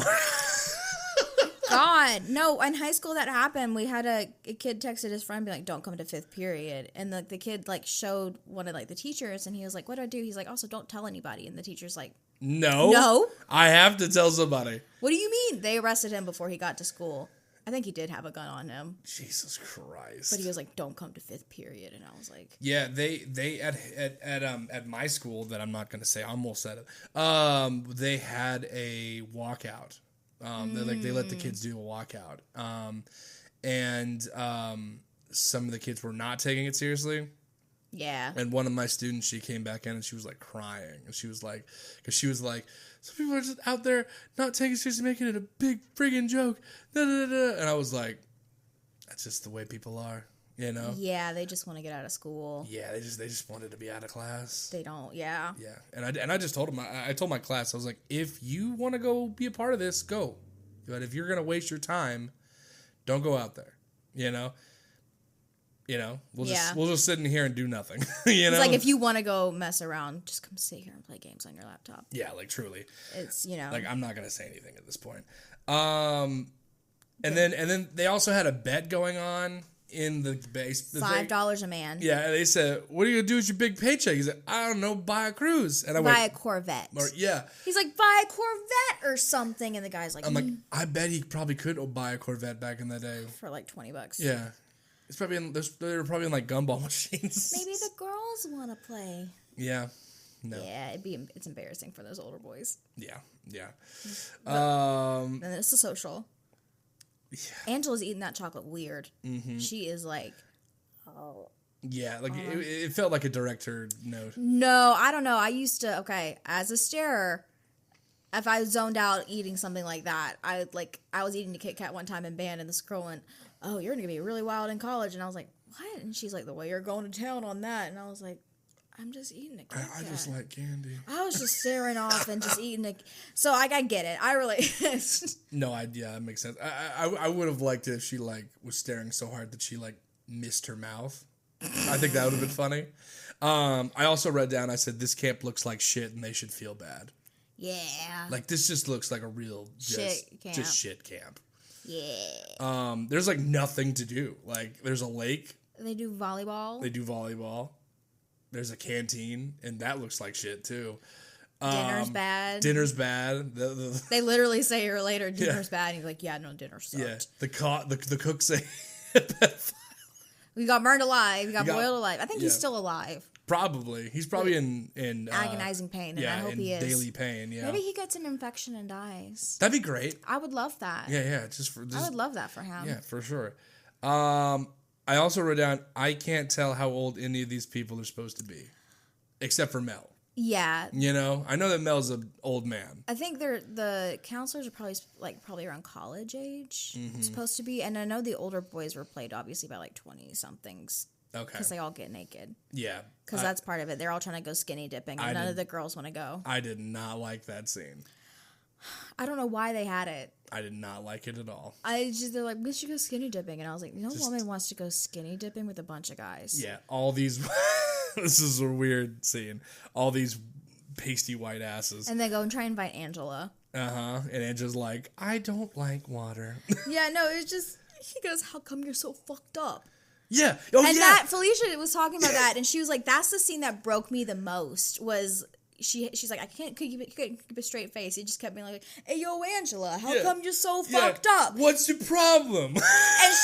God, no. In high school that happened. We had a kid texted his friend, be like, "Don't come to 5th period." And the kid like showed one of like the teachers, and he was like, "What do I do?" He's like, "Also, don't tell anybody." And the teacher's like, No. I have to tell somebody. What do you mean? They arrested him before he got to school. I think he did have a gun on him. Jesus Christ. But he was like, "Don't come to 5th period." And I was like, yeah, they at my school that I'm not going to say, I almost said it. They had a walkout. They let the kids do a walkout. And some of the kids were not taking it seriously. Yeah. And one of my students, she came back in and she was like crying. And she was like, because she was like, some people are just out there not taking it seriously, making it a big friggin' joke. Da, da, da, da. And I was like, that's just the way people are, you know? Yeah, they just want to get out of school. Yeah, they just wanted to be out of class. They don't, yeah. Yeah. And I just told them, I told my class, I was like, if you want to go be a part of this, go. But if you're going to waste your time, don't go out there, you know? We'll just sit in here and do nothing. It's like, if you want to go mess around, just come sit here and play games on your laptop. Yeah, like truly. It's like, I'm not gonna say anything at this point. And then they also had a bet going on in the base. $5 a man. Yeah, and they said, "What are you gonna do with your big paycheck?" He's like, "I don't know, buy a cruise." And I went, buy a Corvette. Yeah. He's like, buy a Corvette or something, and the guy's like, I'm like, I bet he probably could buy a Corvette back in the day for like $20. Yeah. It's probably they're probably in like gumball machines. Maybe the girls want to play. Yeah. No. Yeah, it's embarrassing for those older boys. Yeah. And it's the social. Yeah. Angela's eating that chocolate weird. Mm-hmm. She is like, oh. Yeah, like it felt like a director note. No, I don't know. I used to, as a starer, if I zoned out eating something like that, I was eating a Kit Kat one time in band, and this girl went, "Oh, you're going to be really wild in college." And I was like, "What?" And she's like, "The way you're going to town on that." And I was like, I'm just eating a Kit Kat. I just like candy. I was just staring off and just eating it. So I get it. I really. No, yeah, that makes sense. I would have liked it if she like was staring so hard that she like missed her mouth. I think that would have been funny. I also read down. I said this camp looks like shit and they should feel bad. Yeah. Like this just looks like a real shit camp. Just shit camp. Yeah. There's like nothing to do. Like there's a lake. They do volleyball. There's a canteen, and that looks like shit too. Dinner's bad. They literally say here later, dinner's bad, and you're like, yeah, no, dinner sucked. Yeah, the cook say, we got burned alive. We got boiled alive. I think he's still alive. Probably. He's probably in agonizing pain, and I hope he is. Daily pain, yeah. Maybe he gets an infection and dies. That'd be great. I would love that. Yeah. I would love that for him. Yeah, for sure. I also wrote down, I can't tell how old any of these people are supposed to be. Except for Mel. Yeah. You know? I know that Mel's an old man. I think the counselors are probably around college age, supposed to be. And I know the older boys were played, obviously, by like 20-somethings. Okay. Because they all get naked. Yeah. Because that's part of it. They're all trying to go skinny dipping, and none of the girls want to go. I did not like that scene. I don't know why they had it. I did not like it at all. They're like, we should go skinny dipping. And I was like, no woman wants to go skinny dipping with a bunch of guys. Yeah, all these, this is a weird scene. All these pasty white asses. And they go and try and invite Angela. And Angela's like, I don't like water. Yeah, no, it's just, he goes, how come you're so fucked up? Yeah. That Felicia was talking about that, and she was like, that's the scene that broke me the most, was... She's like, I can't keep a straight face. He just kept being like, hey, yo, Angela, how come you're so fucked up? What's the problem? And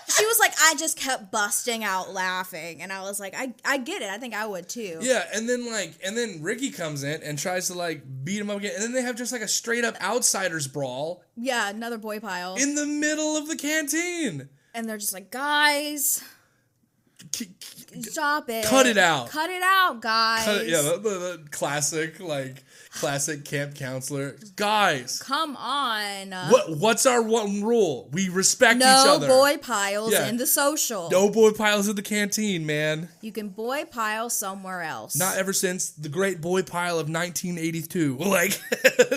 she was like, I just kept busting out laughing. And I was like, I get it. I think I would too. Yeah, and then Ricky comes in and tries to like beat him up again. And then they have just like a straight up outsiders brawl. Yeah, another boy pile. In the middle of the canteen. And they're just like, guys... Stop it. Cut it out. Cut it out, guys. The classic camp counselor. Guys. Come on. What's our one rule? We respect each other. No boy piles in the social. No boy piles in the canteen, man. You can boy pile somewhere else. Not ever since the great boy pile of 1982. Like,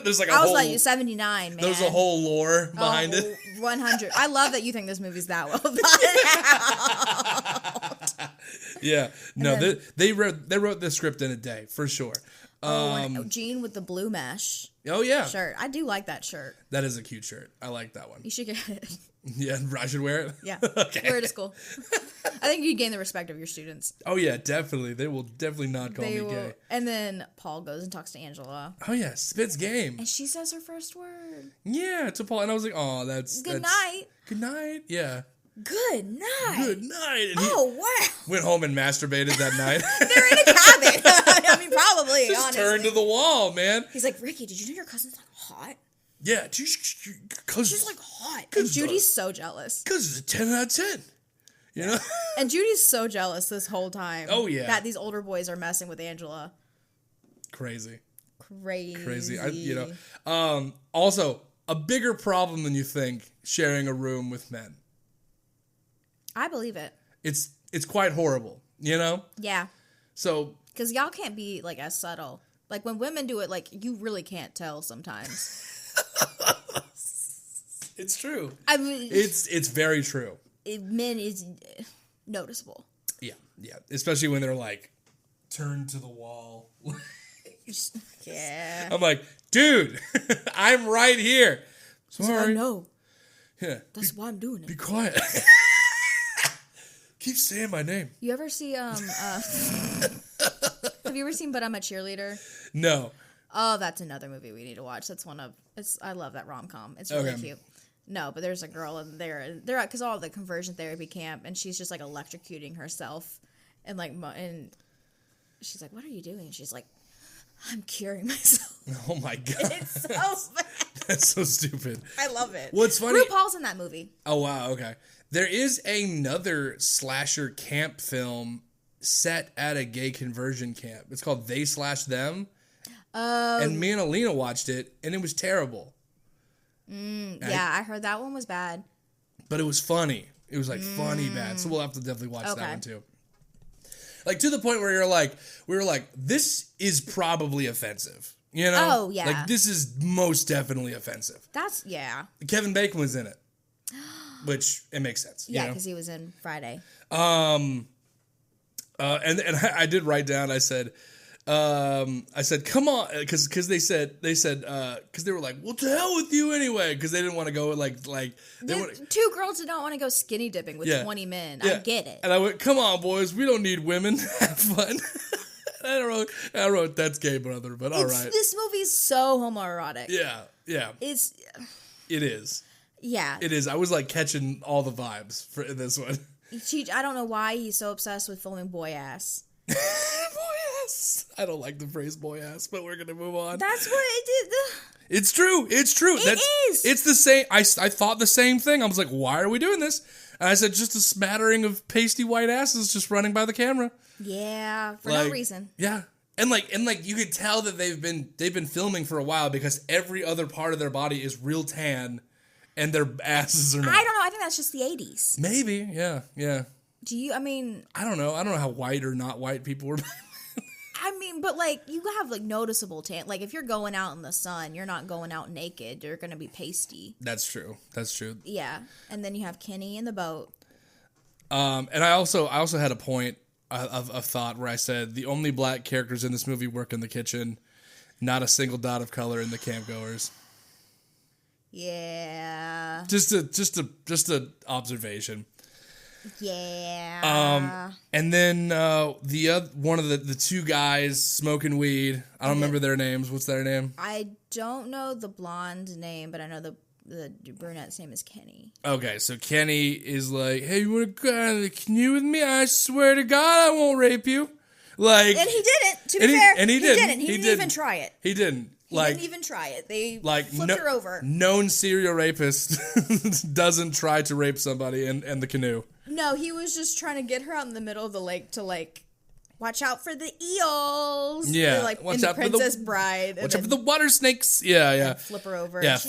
there's like a I was whole... like, 79, man. There's a whole lore behind it. 100. I love that you think this movie's that well thought out. Yeah, no, they wrote the script in a day for sure. Jean with the blue mesh. Oh yeah, shirt. I do like that shirt. That is a cute shirt. I like that one. You should get it. Yeah, I should wear it. Yeah, okay. Wear it to school. I think you gain the respect of your students. Oh yeah, definitely. They will definitely not call me gay. And then Paul goes and talks to Angela. Oh yeah, spits game. And she says her first word. Yeah, to Paul, and I was like, oh, good night. Good night. Yeah. Good night. Good night. And wow. Went home and masturbated that night. They're in a cabin. I mean, probably. Just honestly. turned to the wall, man. He's like, Ricky, did you know your cousin's like hot? Yeah, she's like hot. And Judy's so jealous. Because it's a 10 out of 10. You know? And Judy's so jealous this whole time. Oh, yeah. That these older boys are messing with Angela. Crazy. Crazy. Also, a bigger problem than you think, sharing a room with men. I believe it. It's quite horrible, you know? Yeah. So... Because y'all can't be, like, as subtle. Like, when women do it, like, you really can't tell sometimes. It's true. I mean... It's very true. Men is noticeable. Yeah. Especially when they're, like, turned to the wall. Yeah. I'm like, dude, I'm right here. Sorry. I know. Yeah. That's why I'm doing it. Be quiet. Keep saying my name. You ever see have you ever seen But I'm a Cheerleader? No. Oh, that's another movie we need to watch. I love that rom-com. It's really cute. No, but there's a girl in there. They're because all the conversion therapy camp, and she's just like electrocuting herself, and she's like, "What are you doing?" And she's like, "I'm curing myself." Oh my god, it's so bad. That's so stupid. I love it. What's funny? RuPaul's in that movie. Oh wow, okay. There is another slasher camp film set at a gay conversion camp. It's called They Slash Them. And me and Alina watched it, and it was terrible. Yeah, I heard that one was bad. But it was funny. It was like funny bad. So we'll have to definitely watch that one too. Like, to the point where we were like, this is probably offensive. You know? Oh, yeah. Like, this is most definitely offensive. Yeah. Kevin Bacon was in it. Which, it makes sense. Yeah, because he was in Friday. And I did write down, I said, come on, because they were like, well, to hell with you anyway, because they didn't want to go two girls that don't want to go skinny dipping with 20 men. Yeah. I get it. And I went, come on, boys, we don't need women. Have fun. I wrote that's gay, brother, but all right. This movie's so homoerotic. Yeah. It is. Yeah. It is. I was like catching all the vibes for this one. I don't know why he's so obsessed with filming boy ass. Boy ass. I don't like the phrase boy ass, but we're gonna move on. That's what it did. It's true. It is. It's the same. I thought the same thing. I was like, why are we doing this? And I said, just a smattering of pasty white asses just running by the camera. Yeah, for no reason. Yeah. And you could tell that they've been filming for a while because every other part of their body is real tan and their asses are not. I don't know. I think that's just the 80s. Maybe. Yeah. I don't know. I don't know how white or not white people were. But like you have like noticeable tan. Like if you're going out in the sun, you're not going out naked. You're going to be pasty. That's true. Yeah. And then you have Kenny in the boat. And I also had a point of thought where I said the only black characters in this movie work in the kitchen, not a single dot of color in the campgoers. Yeah. Just a observation. Yeah. And then the other one of the two guys smoking weed. I don't remember their names. What's their name? I don't know the blonde name, but I know the brunette's name is Kenny. Okay, so Kenny is like, "Hey, you want to go out of the canoe with me? I swear to God, I won't rape you." Like, and he didn't. To be fair, he didn't. He didn't even try it. He didn't. He didn't even try it. They flipped her over. Known serial rapist doesn't try to rape somebody in the canoe. No, he was just trying to get her out in the middle of the lake to like watch out for the eels. Yeah, like in the Princess Bride. Watch out for the water snakes. Yeah. Flip her over. Yeah,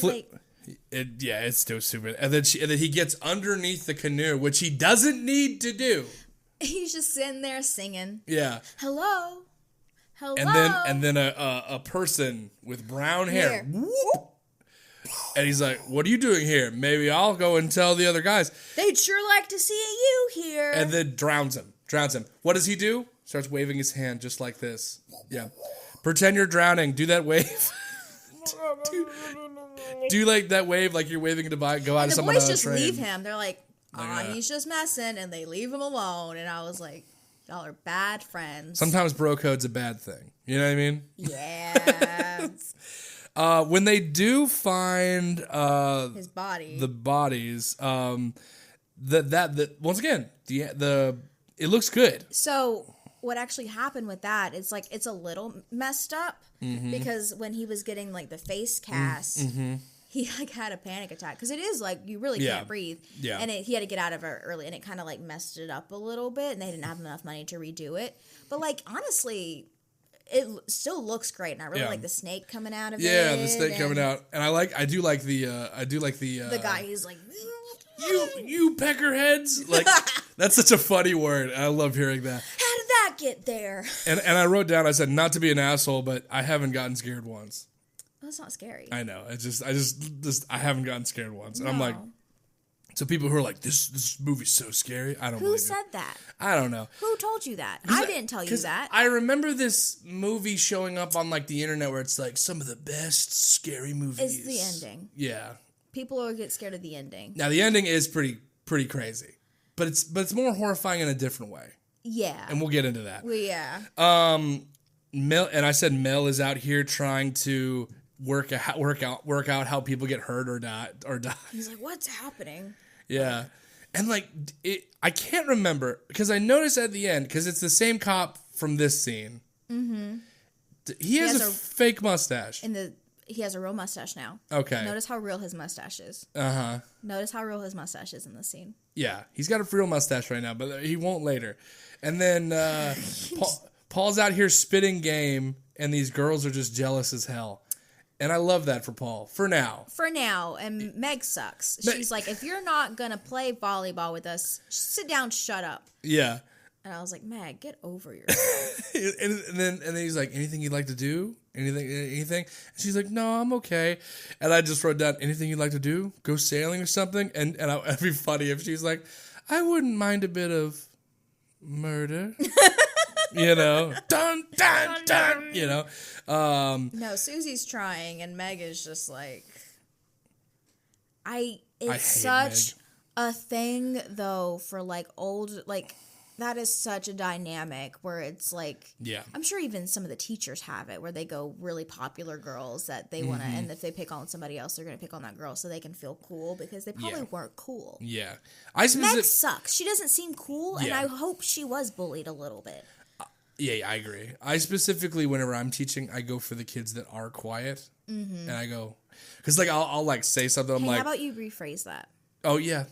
it's so stupid. And then he gets underneath the canoe, which he doesn't need to do. He's just sitting there singing. Yeah. Hello. And then a person with brown hair. Whoop, and he's like, "What are you doing here? Maybe I'll go and tell the other guys. They'd sure like to see you here." And then drowns him. What does he do? Starts waving his hand just like this. Yeah. Pretend you're drowning. Do that wave. do like that wave like you're waving to go out of someone on a train. The boys just leave him. They're like, he's just messing, and they leave him alone. And I was like, y'all are bad friends. Sometimes bro code's a bad thing. You know what I mean? Yeah. When they do find his body, the bodies, that once again, it looks good. So what actually happened with that is like it's a little messed up because when he was getting like the face cast, he like had a panic attack because it is like you really can't breathe. Yeah, and he had to get out of it early, and it kind of like messed it up a little bit, and they didn't have enough money to redo it. But like honestly, it still looks great, and I really like the snake coming out of it. Yeah, the snake coming out, and I do like the guy who's like, you peckerheads. Like that's such a funny word. I love hearing that. How did that get there? And I wrote down, I said, not to be an asshole, but I haven't gotten scared once. That's not scary. I know. I haven't gotten scared once. And I'm like, so people who are like, this movie's so scary, I don't believe it. Who said that? I don't know. Who told you that? I didn't tell you that. I remember this movie showing up on like the internet where it's like some of the best scary movies. It's the ending. Yeah. People will get scared of the ending. Now the ending is pretty crazy. But it's more horrifying in a different way. Yeah. And we'll get into that. Well, yeah. Mel, and I said Mel is out here trying to work out how people get hurt or die. He's like, what's happening? Yeah. And like I can't remember because I noticed at the end because it's the same cop from this scene. Mm-hmm. He has a fake mustache. He has a real mustache now. Okay. Notice how real his mustache is. Uh-huh. Notice how real his mustache is in this scene. Yeah, he's got a real mustache right now, but he won't later. And then Paul's out here spitting game, and these girls are just jealous as hell. And I love that for Paul. For now. And Meg sucks. She's like, if you're not going to play volleyball with us, sit down, shut up. Yeah. And I was like, Mag, get over yourself. and then he's like, anything you'd like to do? Anything? And she's like, no, I'm okay. And I just wrote down, anything you'd like to do? Go sailing or something? And it'd be funny if she's like, I wouldn't mind a bit of murder. You know? Dun, dun, dun, you know? No, Susie's trying, and Meg is just like... It's such a thing, though, for, like, old... Like, that is such a dynamic where it's like... Yeah. I'm sure even some of the teachers have it, where they go really popular girls that they want to... And if they pick on somebody else, they're going to pick on that girl so they can feel cool, because they probably weren't cool. Yeah. Meg sucks. She doesn't seem cool, and I hope she was bullied a little bit. Yeah, I agree. I specifically, whenever I'm teaching, I go for the kids that are quiet. Mm-hmm. And I go... Because, like, I'll like, say something, I'm like... how about you rephrase that? Oh, yeah.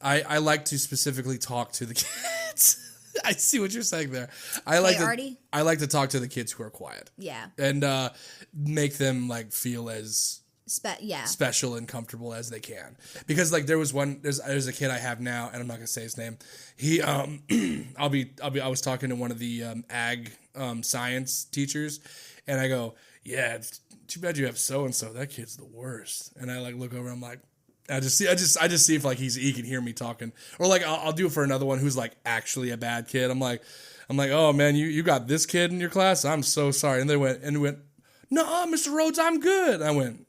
I like to specifically talk to the kids. I see what you're saying there. I like to talk to the kids who are quiet. Yeah. And make them, like, feel as... special and comfortable as they can, because like there's a kid I have now, and I'm not gonna say his name. He I was talking to one of the ag science teachers, and I go, yeah, it's too bad you have so and so. That kid's the worst. And I like look over, I'm like, I just see if like he can hear me talking, or like I'll do it for another one who's like actually a bad kid. I'm like, oh man, you got this kid in your class. I'm so sorry. And they went, no, Mr. Rhodes, I'm good. I went,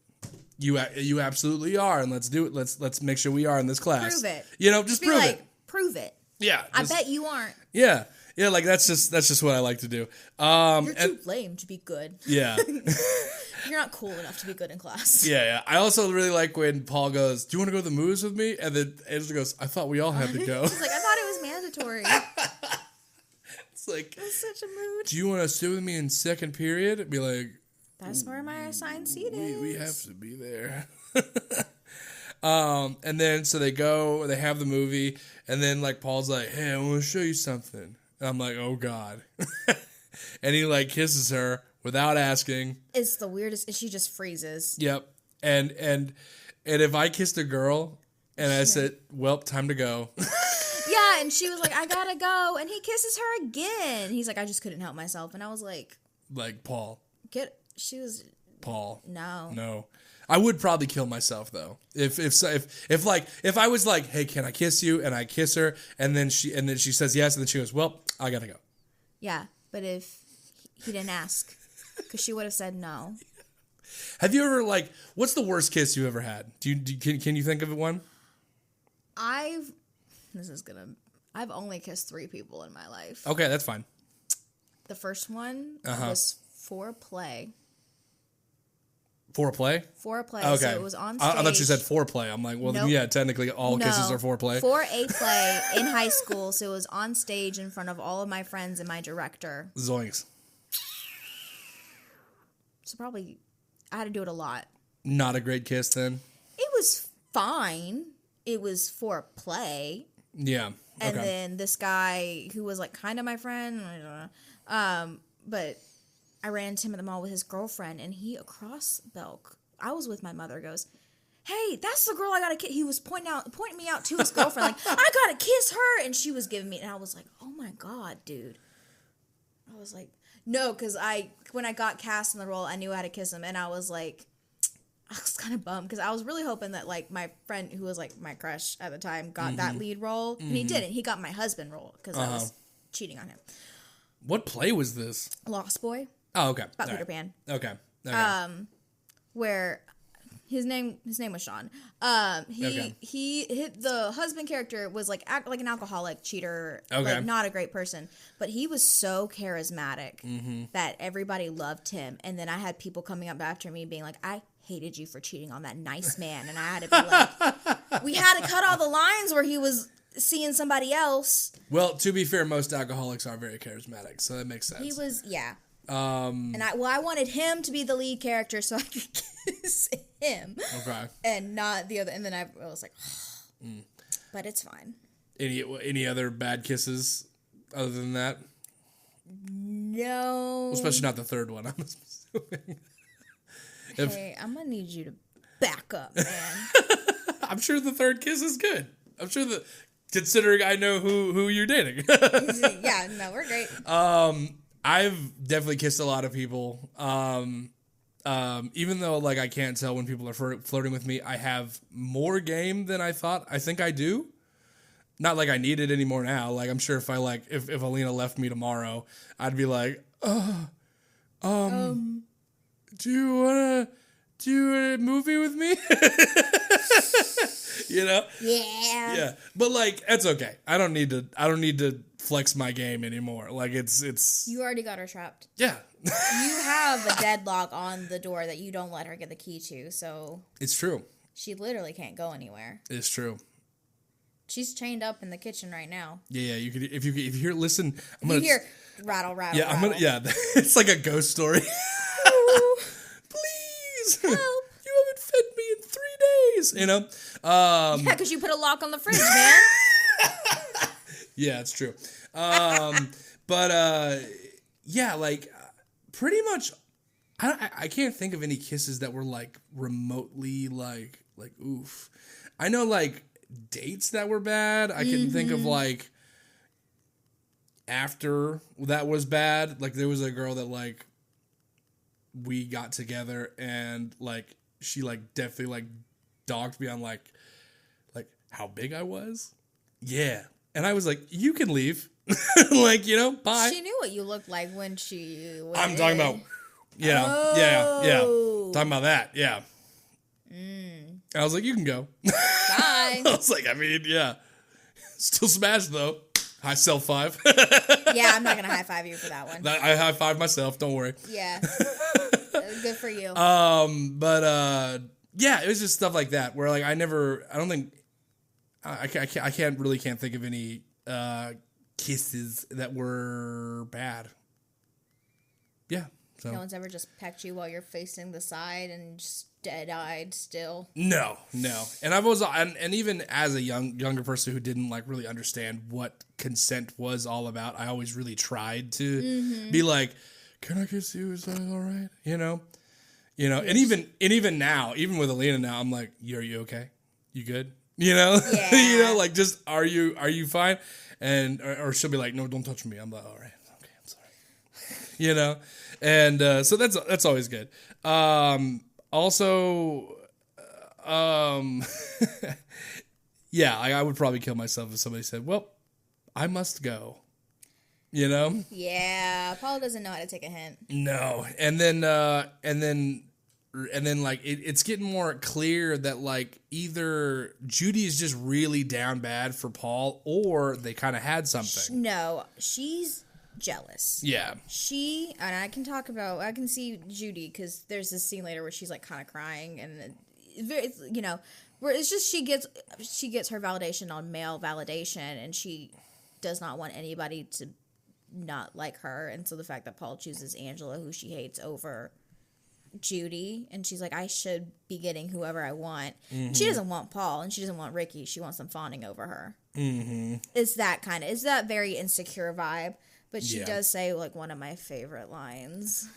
You absolutely are, and let's do it. Let's make sure we are in this class. Prove it. You know, just prove it. Prove it. Yeah. I bet you aren't. Yeah. Yeah, like that's just what I like to do. You're too lame to be good. Yeah. You're not cool enough to be good in class. Yeah. I also really like when Paul goes, "Do you want to go to the movies with me?" And then Angela goes, "I thought we all had to go." She's like, "I thought it was mandatory." It's like, that's such a mood. Do you want to sit with me in second period? It'd be like, that's where my assigned seat is. We have to be there. And then so they go, they have the movie, and then like Paul's like, "Hey, I want to show you something." And I'm like, "Oh God." And he like kisses her without asking. It's the weirdest, and she just freezes. Yep. And if I kissed a girl and I said, "Well, time to go." Yeah, and she was like, "I gotta go," and he kisses her again. He's like, "I just couldn't help myself," and I was like, Paul. She was Paul. No. I would probably kill myself though. If I was like, "Hey, can I kiss you?" and I kiss her, and then she says yes, and then she goes, "Well, I gotta go." Yeah, but if he didn't ask, because she would have said no. Have you ever what's the worst kiss you ever had? Can you think of one? I've only kissed 3 people in my life. Okay, that's fine. The first one was foreplay. Foreplay? Foreplay. Okay. So it was on stage. I thought you said foreplay. I'm like, well, nope. Yeah, technically all kisses are foreplay. Play in high school. So it was on stage in front of all of my friends and my director. Zoinks. So probably I had to do it a lot. Not a great kiss then? It was fine. It was foreplay. Yeah. Okay. And then this guy who was like kind of my friend, I don't know, but I ran into him at the mall with his girlfriend, and he across Belk. I was with my mother. Goes, "Hey, that's the girl I gotta kiss." He was pointing me out to his girlfriend, like, "I gotta kiss her," and she was giving me, and I was like, "Oh my God, dude!" I was like, "No," because when I got cast in the role, I knew I had to kiss him, and I was like, I was kind of bummed because I was really hoping that like my friend who was like my crush at the time got that lead role, and he didn't. He got my husband role because I was cheating on him. What play was this? Lost Boy. Oh, okay. About Peter Pan. Okay. Where his name was Sean. The husband character was like an alcoholic cheater, like not a great person, but he was so charismatic that everybody loved him. And then I had people coming up after me being like, "I hated you for cheating on that nice man," and I had to be like, we had to cut all the lines where he was seeing somebody else. Well, to be fair, most alcoholics are very charismatic, so that makes sense. He was, yeah. And I wanted him to be the lead character so I could kiss him. Okay. And not the other. And then I was like, but it's fine. Any other bad kisses other than that? No. Especially not the third one, I'm assuming. Hey, I'm going to need you to back up, man. I'm sure the third kiss is good. I'm sure considering I know who you're dating. Yeah, no, we're great. I've definitely kissed a lot of people. Even though like I can't tell when people are flirting with me, I have more game than I thought. I think I do. Not like I need it anymore now. Like I'm sure if Alina left me tomorrow, I'd be like, do you wanna do a movie with me? You know? Yeah. But like that's okay. I don't need to flex my game anymore. Like it's You already got her trapped. Yeah. You have a deadlock on the door that you don't let her get the key to, so it's true. She literally can't go anywhere. It's true. She's chained up in the kitchen right now. Yeah, you could if you hear listen, you hear rattle. Yeah, rattle. It's like a ghost story. Please help. You haven't fed me in 3 days, you know? Yeah, because you put a lock on the fridge, man. Yeah, it's true. Yeah, like pretty much I can't think of any kisses that were like remotely like oof. I know like dates that were bad. I can think of like after that was bad. Like there was a girl that like we got together and like she like definitely like dogged me on like how big I was. Yeah. And I was like, you can leave. Like, you know, bye. She knew what you looked like when she went I'm talking about, yeah. Talking about that, yeah. I was like, you can go. Bye. I was like, I mean, yeah. Still smashed, though. High self five. Yeah, I'm not going to high five you for that one. I high five myself, don't worry. Yeah. Good for you. Yeah, it was just stuff like that where, like, I can't think of any kisses that were bad. Yeah. So. No one's ever just pecked you while you're facing the side and just dead-eyed still? No. And I've always, and even as a younger person who didn't like really understand what consent was all about, I always really tried to be like, can I kiss you? Is that all right? You know, and even now, even with Alina now, I'm like, are you okay? You good? You know, Yeah. Like just, are you fine? And, or she'll be like, no, don't touch me. I'm like, all right. Okay. I'm sorry. And, so that's always good. Also, yeah, I would probably kill myself if somebody said, well, I must go, Yeah. Paul doesn't know how to take a hint. No. And then like it's getting more clear that like either Judy is just really down bad for Paul or they kind of had something. No, she's jealous. Yeah. And I can see Judy because there's this scene later where she's like kind of crying and it's, where it's just she gets her validation on male validation and she does not want anybody to not like her. And so the fact that Paul chooses Angela, who she hates, over Judy, and she's like, I should be getting whoever I want. She doesn't want Paul and she doesn't want Ricky. She wants them fawning over her. It's that very insecure vibe. But she does say like one of my favorite lines.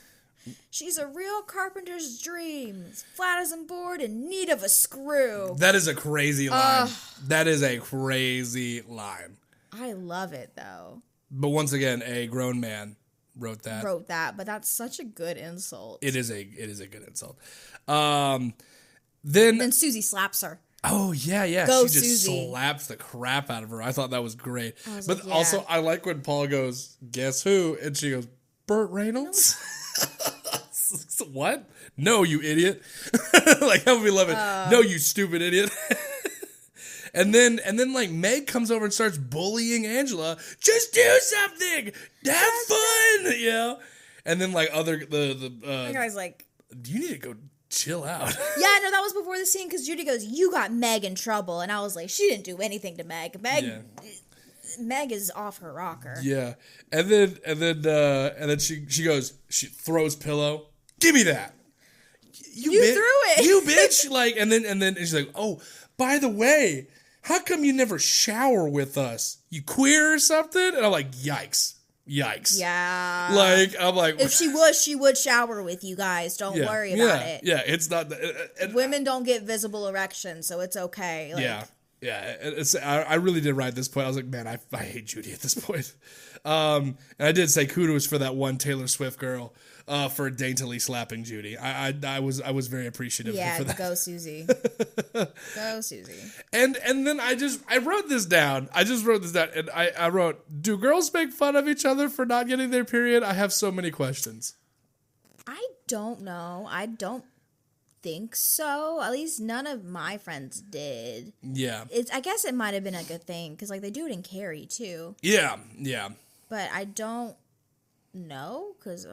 She's a real carpenter's dream, as flat as a board, in need of a screw. That is a crazy line. That is a crazy line. I love it though. But once again, a grown man wrote that, but that's such a good insult. It is a good insult. Then Susie slaps her. Oh yeah. Go, she just Susie. Slaps the crap out of her. I thought that was great. But also I like when Paul goes, guess who? And she goes, Burt Reynolds? What? No, you idiot. Like that would be loving. No, you stupid idiot. And then like Meg comes over and starts bullying Angela. Just do something. Have fun. And then like the guy's like, you need to go chill out. Yeah, no, that was before the scene because Judy goes, you got Meg in trouble. And I was like, she didn't do anything to Meg. Meg is off her rocker. Yeah. And then she goes, she throws pillow. Give me that. You threw it. You bitch. Like, and then she's like, oh, by the way, how come you never shower with us? You queer or something? And I'm like, yikes. Yeah. Like, I'm like, if she would shower with you guys. Don't worry about it. Yeah, it's not. Women don't get visible erections, so it's okay. Like, Yeah, I really did write this point. I was like, man, I hate Judy at this point. And I did say kudos for that one Taylor Swift girl for daintily slapping Judy. I was very appreciative for that. Go Susie. Go Susie. And then I wrote this down. I just wrote this down, and I wrote, do girls make fun of each other for not getting their period? I have so many questions. I don't know. I don't think so. At least none of my friends did. Yeah. I guess it might have been a good thing because like they do it in Cary too. Yeah. But I don't know because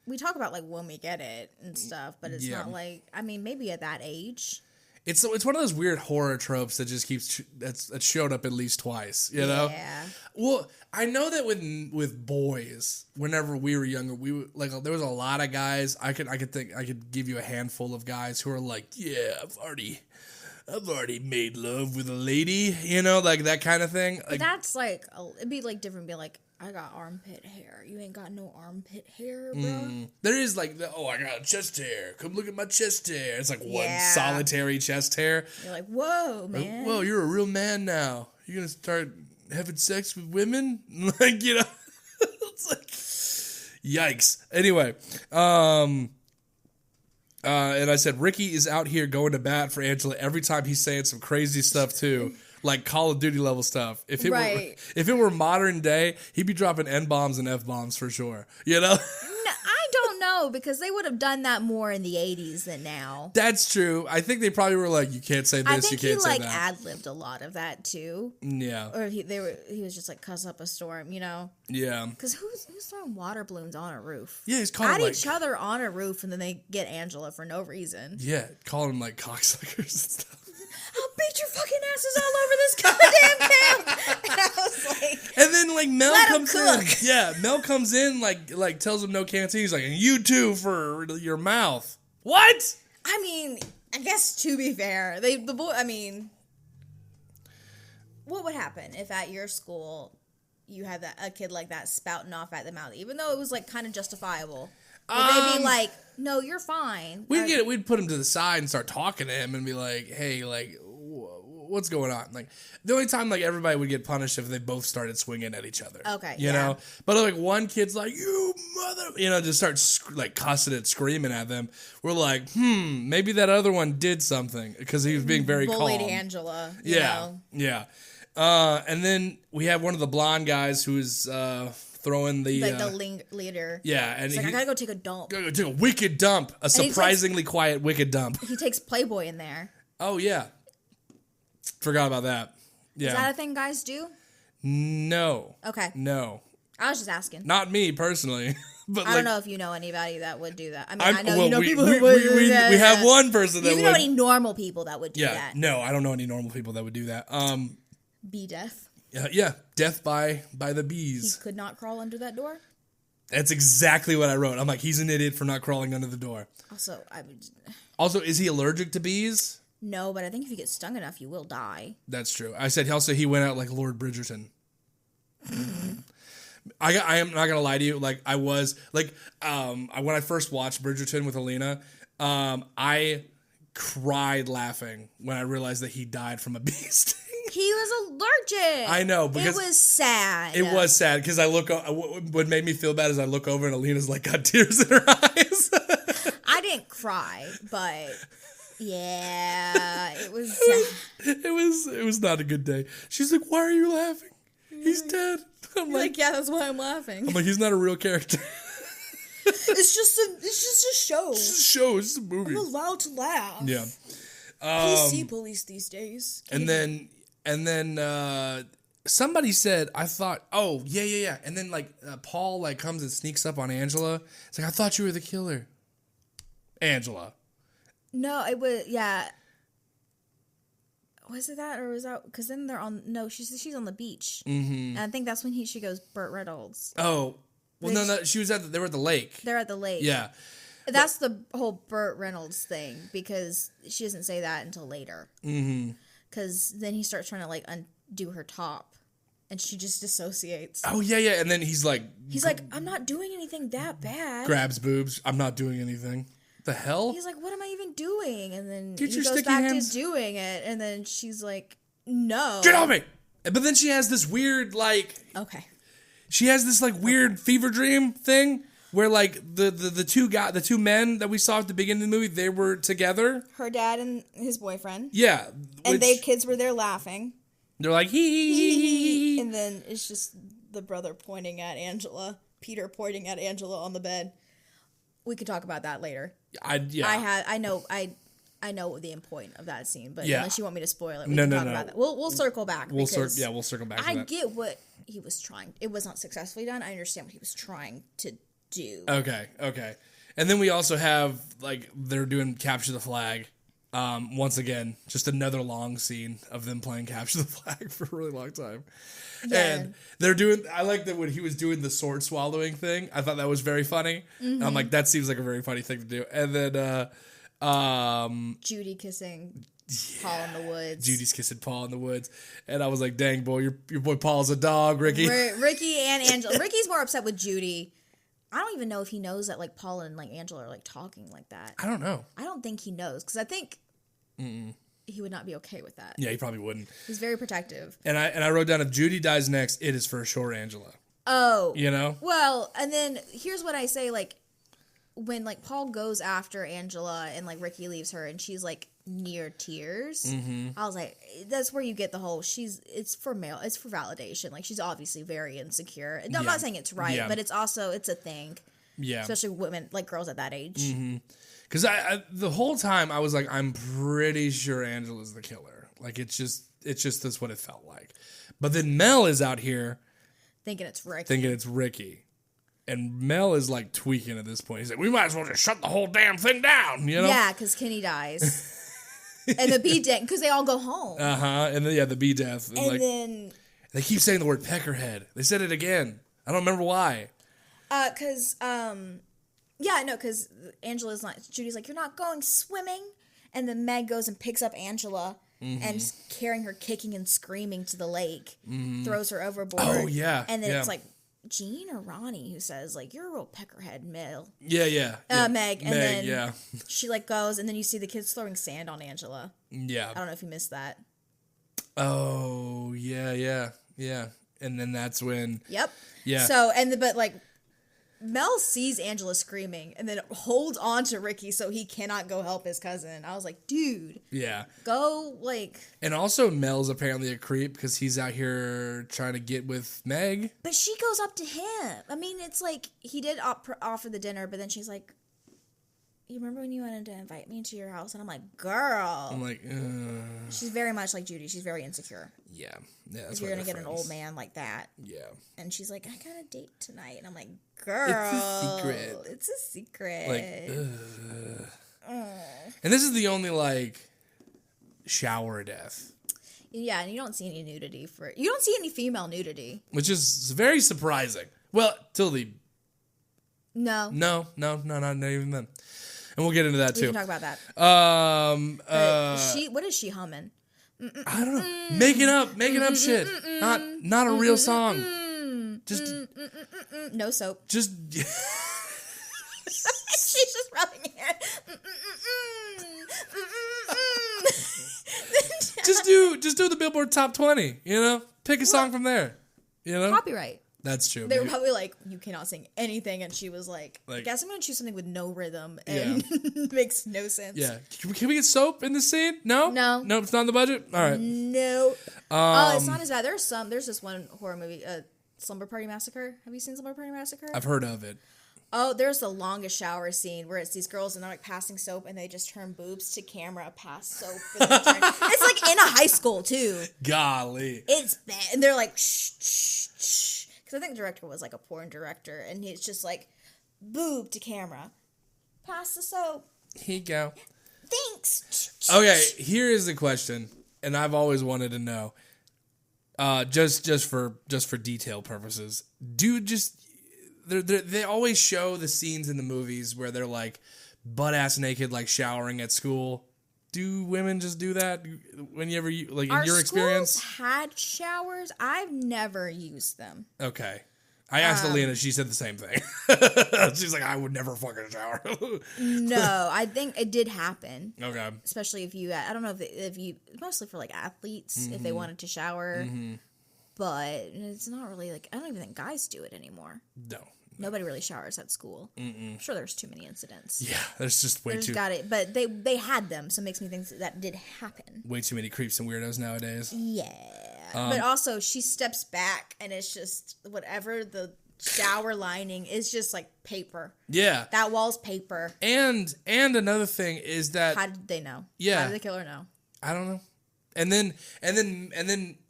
we talk about like when we get it and stuff, but it's not like, I mean, maybe at that age. It's one of those weird horror tropes that just keeps that's showed up at least twice, you know? Yeah. Well, I know that with boys, whenever we were younger, there was a lot of guys. I could give you a handful of guys who are like, yeah, I've already made love with a lady, you know, like that kind of thing. Like, but that's like it'd be like different. Be like, I got armpit hair. You ain't got no armpit hair, bro. There is like, I got chest hair. Come look at my chest hair. It's like one solitary chest hair. You're like, whoa, man. Whoa, you're a real man now. You're gonna start having sex with women, like, you know. It's like, yikes. Anyway, and I said Ricky is out here going to bat for Angela every time he's saying some crazy stuff too. Like Call of Duty level stuff. If it were modern day, he'd be dropping N-bombs and F-bombs for sure. You know? No, I don't know, because they would have done that more in the 80s than now. That's true. I think they probably were like, you can't say this, you can't say that. I think he ad-libbed a lot of that too. Yeah. Or he was just like, cuss up a storm, you know? Yeah. Because who's throwing water balloons on a roof? Yeah, he's calling at each other on a roof, and then they get Angela for no reason. Yeah, calling them like cocksuckers and stuff. I'll beat your fucking asses all over this goddamn camp. And I was like, and then like Mel let comes him cook. in. Yeah, Mel comes in like tells him no canteen. He's like, and you too for your mouth. What? I mean, I guess to be fair, what would happen if at your school you had a kid like that spouting off at the mouth, even though it was like kind of justifiable? Would they be like, no, you're fine? We'd put him to the side and start talking to him and be like, hey, like, what's going on? Like, the only time like everybody would get punished if they both started swinging at each other. Okay, you know. But like one kid's like, you mother, you know, just starts like cussing and screaming at them. We're like, maybe that other one did something because he was being very bullied calm. Angela. Yeah. And then we have one of the blonde guys who's throwing the leader. Yeah, and he's like, I gotta go take a dump. Gotta take a wicked dump, a surprisingly quiet wicked dump. He takes Playboy in there. Oh yeah, forgot about that. Yeah, is that a thing guys do? No. Okay. No. I was just asking. Not me personally, but I don't know if you know anybody that would do that. I mean, I know you know people who would do that. We have one person that would. You know any normal people that would do that? No, I don't know any normal people that would do that. Bee death. Yeah, death by the bees. He could not crawl under that door? That's exactly what I wrote. I'm like, he's an idiot for not crawling under the door. Also, is he allergic to bees? No, but I think if you get stung enough, you will die. That's true. I said he went out like Lord Bridgerton. I am not gonna lie to you. Like I was like when I first watched Bridgerton with Alina, I cried laughing when I realized that he died from a bee sting. He was allergic. I know, because it was sad. It was sad because what made me feel bad is I look over and Alina's like got tears in her eyes. I didn't cry, but yeah, it was sad. It was not a good day. She's like, "Why are you laughing? He's dead." I'm like, "Yeah, that's why I'm laughing." I'm like, "He's not a real character." It's just a show. It's just a show. It's just a movie. I'm allowed to laugh. Yeah. PC police these days. And then somebody said, I thought, oh, yeah. And then, like, Paul, like, comes and sneaks up on Angela. It's like, I thought you were the killer. Angela. No, it was, yeah. Was it that, or was that, because then they're on, no, she's on the beach. Mm-hmm. And I think that's when she goes, Burt Reynolds. Oh. Well, no, she was they were at the lake. They're at the lake. Yeah. That's the whole Burt Reynolds thing, because she doesn't say that until later. Mm-hmm. Because then he starts trying to, like, undo her top, and she just dissociates. Oh, yeah, and then he's like, I'm not doing anything that bad. Grabs boobs. I'm not doing anything. The hell? He's like, what am I even doing? And then Get he your goes sticky back hands. to doing it. And then she's like, no. Get off me! But then she has this weird, like... Okay. She has this, like, weird fever dream thing where, like, the two men that we saw at the beginning of the movie, they were together. Her dad and his boyfriend. Yeah. And they kids were there laughing. They're like, hee. And then it's just the brother pointing at Angela. Peter pointing at Angela on the bed. We could talk about that later. I know the end point of that scene, but unless you want me to spoil it, we can talk about that. We'll circle back. We'll circle back. I get what he was trying. It was not successfully done. I understand what he was trying to do. Okay. And then we also have, like, they're doing Capture the Flag. Once again, just another long scene of them playing Capture the Flag for a really long time. Yeah. And they're doing, I like that when he was doing the sword swallowing thing, I thought that was very funny. Mm-hmm. I'm like, that seems like a very funny thing to do. And then, Judy kissing Paul in the woods. Judy's kissing Paul in the woods. And I was like, dang, boy, your boy Paul's a dog, Ricky. Ricky and Angela. Ricky's more upset with Judy. I don't even know if he knows that, like, Paul and, like, Angela are, like, talking like that. I don't know. I don't think he knows, because I think he would not be okay with that. Yeah, he probably wouldn't. He's very protective. And I wrote down, if Judy dies next, it is for sure Angela. Oh. You know? Well, and then here's what I say, like, when, like, Paul goes after Angela and, like, Ricky leaves her and she's, like, near tears, I was like, that's where you get the whole, it's for validation. Like, she's obviously very insecure. I'm not saying it's right, but it's a thing. Yeah. Especially women, like, girls at that age. Because I the whole time I was like, I'm pretty sure Angela's the killer. Like, it's just that's what it felt like. But then Mel is out here thinking it's Ricky. And Mel is, like, tweaking at this point. He's like, we might as well just shut the whole damn thing down, you know? Yeah, because Kenny dies. And the bee death, because they all go home. And then, the bee death. And like, then... They keep saying the word peckerhead. They said it again. I don't remember why. Because Angela's not... Judy's like, you're not going swimming? And then Meg goes and picks up Angela and just carrying her kicking and screaming to the lake. Throws her overboard. Oh, yeah. And then it's like... Jean or Ronnie who says, like, you're a real peckerhead, Meg. Meg. And then she, like, goes, and then you see the kids throwing sand on Angela. Yeah. I don't know if you missed that. Oh, yeah. And then that's when... Yep. Yeah. So, but, like, Mel sees Angela screaming and then holds on to Ricky so he cannot go help his cousin. I was like, dude. Yeah. Go, like... And also Mel's apparently a creep because he's out here trying to get with Meg. But she goes up to him. I mean, it's like, he did offer the dinner, but then she's like, you remember when you wanted to invite me to your house? And I'm like, girl. I'm like, She's very much like Judy. She's very insecure. Yeah. If you're going to get an old man like that. Yeah. And she's like, I got a date tonight. And I'm like, girl. It's a secret. Like, And this is the only, like, shower death. Yeah, and you don't see any nudity you don't see any female nudity. Which is very surprising. Well, till the... No, not even then. And we'll get into that, too. We can talk about that. What is she humming? I don't know. Making up shit. Not a real song. Just no soap. Just she's just rubbing it. just do the Billboard Top 20, you know? Pick a song from there. You know? Copyright. That's true. They were probably like, you cannot sing anything, and she was like, I guess I'm gonna choose something with no rhythm and makes no sense. Yeah. Can we get soap in this scene? No? Nope, it's not in the budget? All right. No. It's not as bad. There's this one horror movie, Slumber Party Massacre. Have you seen Slumber Party Massacre? I've heard of it. Oh, there's the longest shower scene where it's these girls and they're like passing soap and they just turn boobs to camera, pass soap. It's like in a high school too. Golly. It's bad. And they're like, shh, shh, shh. Because I think the director was like a porn director and he's just like, boob to camera. Pass the soap. Here you go. Thanks. Okay, here is the question, and I've always wanted to know, just for detail purposes, they always show the scenes in the movies where they're like butt ass naked, like showering at school. Do women just do that whenever you like in your experience? Had showers. I've never used them. Okay, I asked Alina, she said the same thing. She's like, I would never fucking shower. No, I think it did happen. Okay. Especially if you, I don't know if you, mostly for like athletes, if they wanted to shower. But it's not really like, I don't even think guys do it anymore. No. Nobody really showers at school. I'm sure there's too many incidents. Yeah, there's just way too... Got it, but they had them, so it makes me think that did happen. Way too many creeps and weirdos nowadays. Yeah. But also, she steps back, and it's just whatever the shower lining is just like paper. Yeah. That wall's paper. And another thing is that... How did they know? Yeah. How did the killer know? I don't know. And then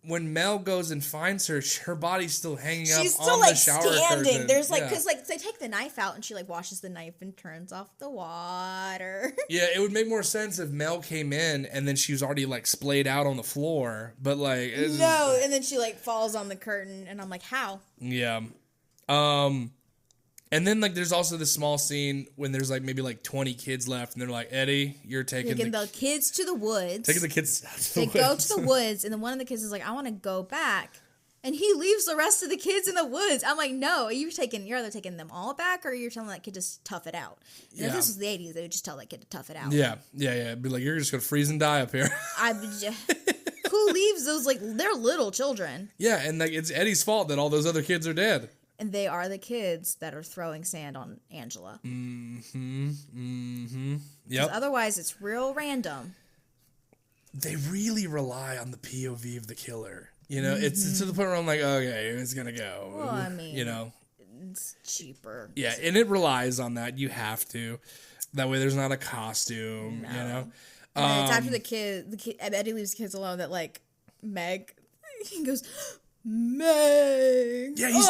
when Mel goes and finds her, her body's still hanging up on the shower curtain. She's still standing. There's like, because like they take the knife out and she like washes the knife and turns off the water. Yeah, it would make more sense if Mel came in and then she was already like splayed out on the floor. But like, no, and then she like falls on the curtain, and I'm like, how? Yeah. And then, like, there's also this small scene when there's, like, maybe, like, 20 kids left. And they're like, Eddie, you're taking the kids to the woods. Taking the kids to the woods. They go to the woods. And then one of the kids is like, I want to go back. And he leaves the rest of the kids in the woods. I'm like, no, you're either taking them all back or you're telling that kid to just tough it out. And if this was the 80s, they would just tell that kid to tough it out. Yeah. Be like, you're just going to freeze and die up here. Who leaves those, like, they're little children. Yeah, and, like, it's Eddie's fault that all those other kids are dead. And they are the kids that are throwing sand on Angela. Yep. Otherwise, it's real random. They really rely on the POV of the killer. You know, it's to the point where I'm like, okay, it's going to go. Well, I mean, you know, it's cheaper. Yeah, and it relies on that. You have to. That way there's not a costume, you know. And it's after the kid, Eddie leaves the kids alone that, like, Meg, he goes... Meg. Yeah, Meg.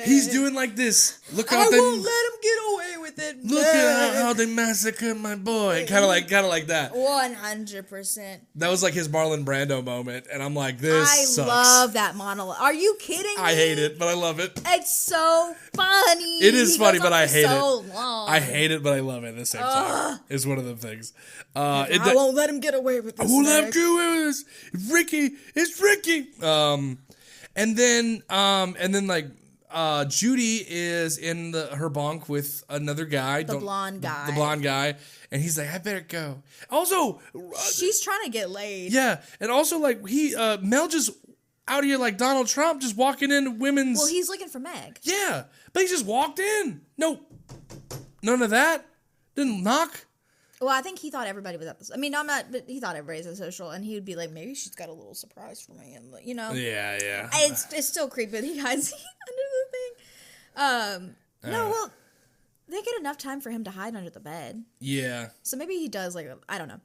He's doing like this. Look how I won't let him get away with it. Look at how they massacred my boy. Kind of like that. 100%. That was like his Marlon Brando moment, and I'm like, this sucks. I love that monologue. Are you kidding me? I hate it, but I love it. It's so funny. It is funny, but I hate it. Long. I hate it, but I love it at the same time. It's one of the things. I won't let him get away with this. I won't let him get away with this. It's Ricky. And then like Judy is in her bunk with another guy, the blonde guy, and he's like, I better go. Also, she's trying to get laid. Yeah, and also like Mel just out here like Donald Trump, just walking into women's. Well, he's looking for Meg. Yeah, but he just walked in. No, none of that. Didn't knock. Well, I think he thought everybody was at this. I mean, I'm not, but he thought everybody's at social, and he would be like, maybe she's got a little surprise for me, and you know. Yeah. It's still creepy. He hides under the thing. No, well, they get enough time for him to hide under the bed. Yeah. So maybe he does, like, I don't know.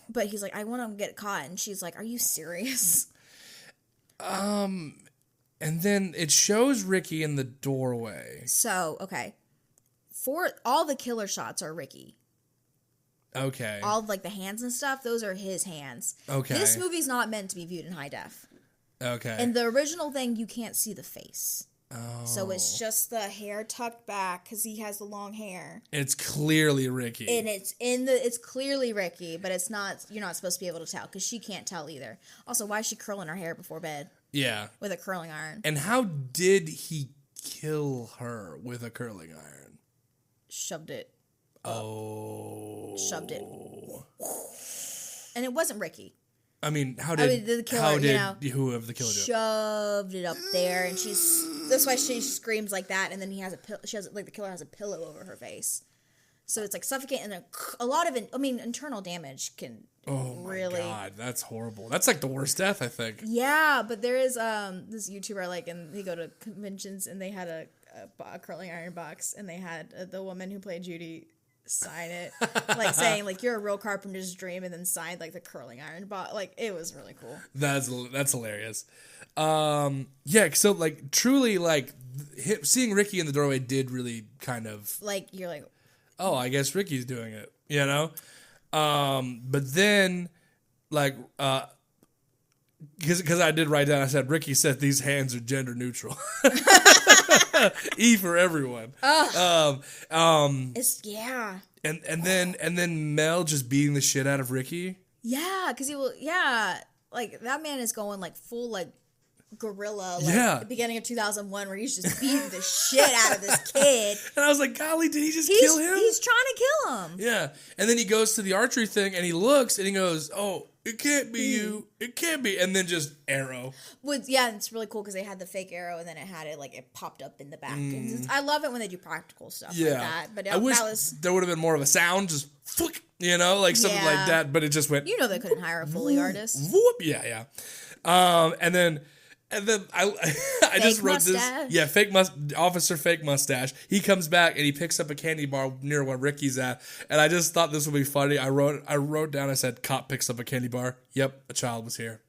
But he's like, I want to get caught, and she's like, are you serious? And then it shows Ricky in the doorway. So, okay. For all the killer shots are Ricky. Okay. All of, like, the hands and stuff, those are his hands. Okay. This movie's not meant to be viewed in high def. Okay. In the original thing, you can't see the face. Oh. So it's just the hair tucked back because he has the long hair. It's clearly Ricky. And it's clearly Ricky, but it's not, you're not supposed to be able to tell because she can't tell either. Also, why is she curling her hair before bed? Yeah. With a curling iron. And how did he kill her with a curling iron? Shoved it. Shoved it. And it wasn't Ricky. I mean, how did the killer, who of the killer do it? Shoved it up there, and that's why she screams like that, and then the killer has a pillow over her face. So it's like suffocating, and a lot of internal damage can really... Oh my God, that's horrible. That's like the worst death, I think. Yeah, but there is this YouTuber I like, and they go to conventions, and they had a curling iron box, and they had the woman who played Judy sign it, like saying like you're a real carpenter's dream, and then signed like the curling iron box. Like it was really cool. That's hilarious. Yeah, so like truly like seeing Ricky in the doorway did really kind of like you're like, oh, I guess Ricky's doing it, you know. But then like because I did write down, I said Ricky said these hands are gender neutral. E for everyone. It's And then Mel just beating the shit out of Ricky. Yeah, because he will. Yeah, like that man is going like full like gorilla, beginning of 2001, where he's just beating the shit out of this kid. And I was like, golly, did he just kill him? He's trying to kill him. Yeah. And then he goes to the archery thing and he looks and he goes, oh, it can't be you. It can't be. And then just arrow. It's really cool because they had the fake arrow and then it popped up in the back. And I love it when they do practical stuff like that. But I wish there would have been more of a sound, just flick, like something like that. But it just went. They couldn't hire a Foley artist. Whoop. Yeah. And then I just wrote mustache. This. Yeah, officer fake mustache. He comes back and he picks up a candy bar near where Ricky's at. And I just thought this would be funny. I wrote down, I said, cop picks up a candy bar. Yep, a child was here.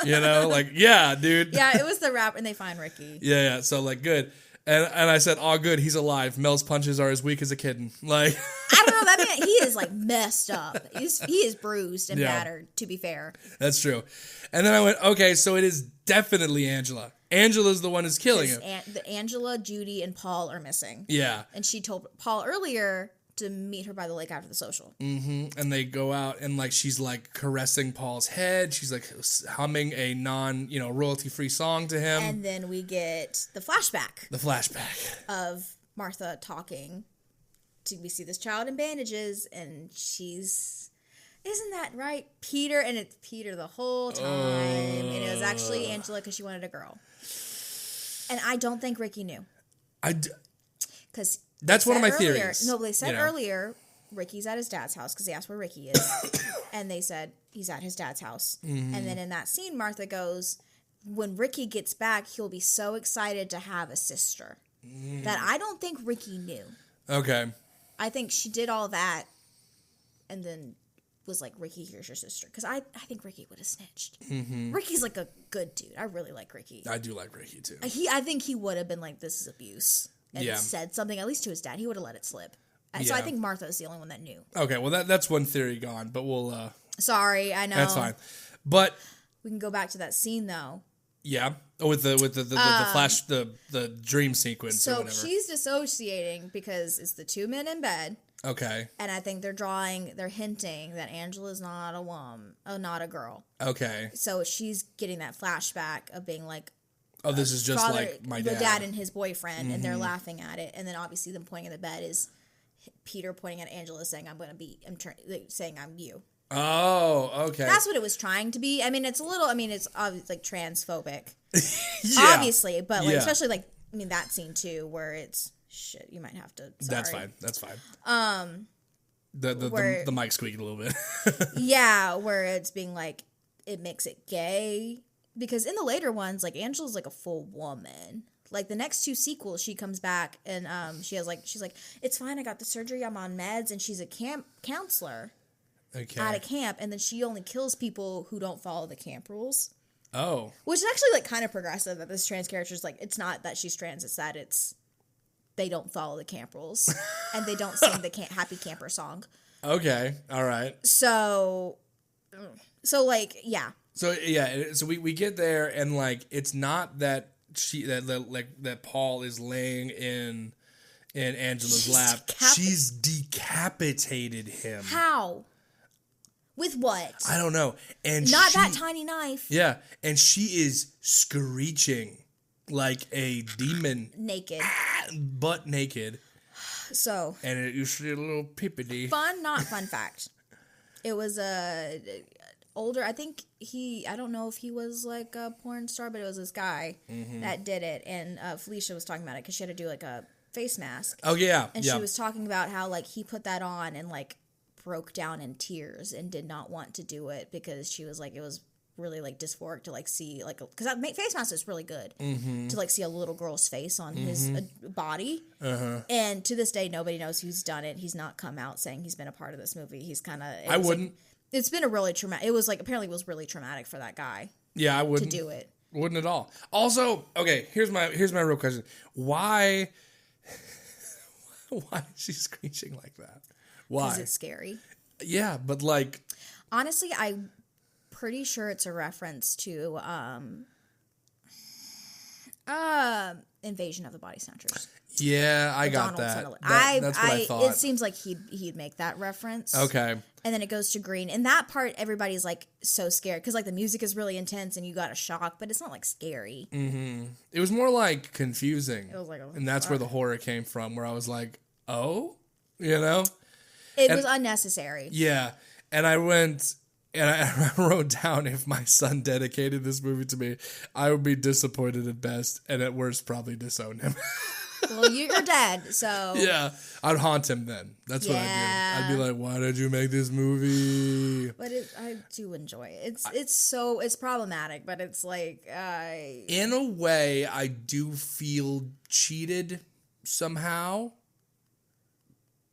Yeah, dude. Yeah, it was the rap and they find Ricky. Yeah. So good. And I said, all good, he's alive. Mel's punches are as weak as a kitten. I don't know, that man, he is messed up. He is bruised and battered, to be fair. That's true. And then I went, okay, so it is definitely Angela. Angela's the one who's killing him. Angela, Judy, and Paul are missing. Yeah. And she told Paul earlier to meet her by the lake after the social. Mm-hmm. And they go out and she's caressing Paul's head. She's humming a royalty-free song to him. And then we get the flashback. Of Martha talking. We see this child in bandages and isn't that right, Peter? And it's Peter the whole time. And it was actually Angela because she wanted a girl. And I don't think Ricky knew. Because that's one of my theories. No, they said earlier Ricky's at his dad's house because they asked where Ricky is. And they said he's at his dad's house. Mm-hmm. And then in that scene, Martha goes, when Ricky gets back, he'll be so excited to have a sister. That I don't think Ricky knew. Okay. I think she did all that and then was like, Ricky, here's your sister. Because I think Ricky would have snitched. Mm-hmm. Ricky's a good dude. I really like Ricky. I do like Ricky, too. I think he would have been like, this is abuse. And said something, at least to his dad. He would have let it slip. So I think Martha is the only one that knew. Okay, well, that's one theory gone. But we'll... Sorry, I know. That's fine. But... We can go back to that scene, though. Yeah. With the flash, the dream sequence or whatever. So she's dissociating because it's the two men in bed. Okay. And I think they're hinting that Angela's not a woman, not a girl. Okay. So she's getting that flashback of being like, oh, this is just my dad. The dad and his boyfriend, and they're laughing at it. And then obviously them pointing at the bed is Peter pointing at Angela saying, saying I'm you. Oh, okay. That's what it was trying to be. I mean, it's obviously transphobic. Obviously, but especially that scene too, where it's shit, you might have to. Sorry. That's fine. The mic squeaked a little bit. Yeah, where it's being it makes it gay. Because in the later ones, Angela's a full woman. The next two sequels, she comes back and she's like, it's fine, I got the surgery, I'm on meds, and she's a camp counselor. Okay. At a camp, and then she only kills people who don't follow the camp rules. Oh. Which is actually kind of progressive that this trans character is it's not that she's trans, it's that they don't follow the camp rules and they don't sing the happy camper song. Okay. All right. So yeah. So we get there and it's not that that Paul is laying in Angela's lap. She's decapitated him. How? With what? I don't know. And not that tiny knife. Yeah, and she is screeching like a demon. Naked. Butt naked. So. And you see a little pippity. Not fun fact. It was older, I think I don't know if he was a porn star, but it was this guy that did it. And Felicia was talking about it because she had to do a face mask. Oh, yeah. And she was talking about how he put that on and broke down in tears and did not want to do it because she was it was really dysphoric to see because that face mask is really good to see a little girl's face on his body. And to this day nobody knows who's done it. He's not come out saying he's been a part of this movie. He's kind of I wouldn't. It's been a really traumatic. It was apparently it was really traumatic for that guy. Yeah, I wouldn't to do it. Wouldn't at all. Also, okay, here's my real question. Why is she screeching like that? Why? Because it's scary. Yeah, but honestly, I'm pretty sure it's a reference to Invasion of the Body Snatchers. Yeah, I got that. That's what I thought. It seems like he'd make that reference. Okay. and then it goes to green. In that part, everybody's like so scared because like the music is really intense and you got a shock, but it's not like scary. Mm-hmm. It was more like confusing. It was like, and that's where the horror came from, where I was like, oh, It was unnecessary. Yeah. And I went and I wrote down, if my son dedicated this movie to me, I would be disappointed at best and at worst probably disown him. Well, you're dead, so... Yeah, I'd haunt him then. That's what I'd do. I'd be like, why did you make this movie? But I do enjoy it. It's problematic, but it's like... In a way, I do feel cheated somehow,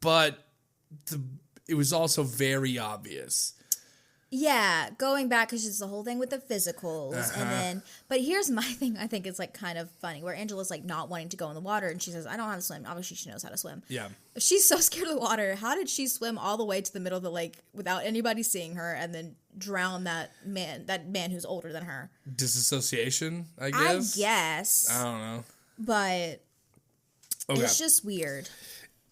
but it was also very obvious. Yeah, going back because it's the whole thing with the physicals, and then. But here's my thing. I think it's like kind of funny where Angela's like not wanting to go in the water, and she says, "I don't know how to swim." Obviously, she knows how to swim. Yeah, if she's so scared of the water, how did she swim all the way to the middle of the lake without anybody seeing her, and then drown that man who's older than her? Disassociation, I guess. I don't know, but it's just weird.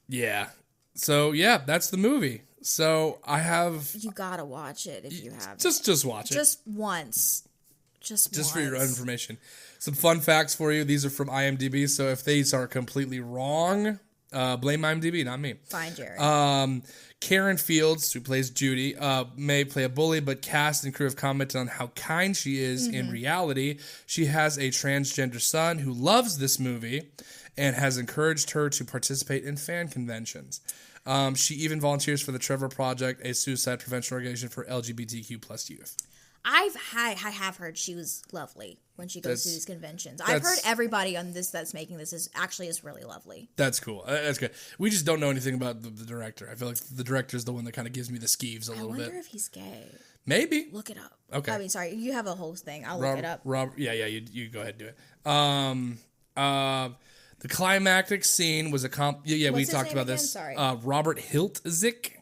Yeah. So yeah, that's the movie. So I have... You gotta watch it if you have Just watch it. Just once. Just for your own information. Some fun facts for you. These are from IMDb, so if these are completely wrong, blame IMDb, not me. Fine, Jerry. Karen Fields, who plays Judy, may play a bully, but cast and crew have commented on how kind she is in reality. She has a transgender son who loves this movie and has encouraged her to participate in fan conventions. She even volunteers for the Trevor Project, a suicide prevention organization for LGBTQ plus youth. I have heard she was lovely when she goes to these conventions. I've heard everybody on this that's making this is really lovely. That's cool. That's good. We just don't know anything about the director. I feel like the director is the one that kind of gives me the skeeves a little bit. I wonder if he's gay. Maybe. Look it up. Okay. I mean, sorry, you have a whole thing. I'll look it up. You go ahead and do it. The climactic scene was we talked about this. Sorry. Robert Hiltzik.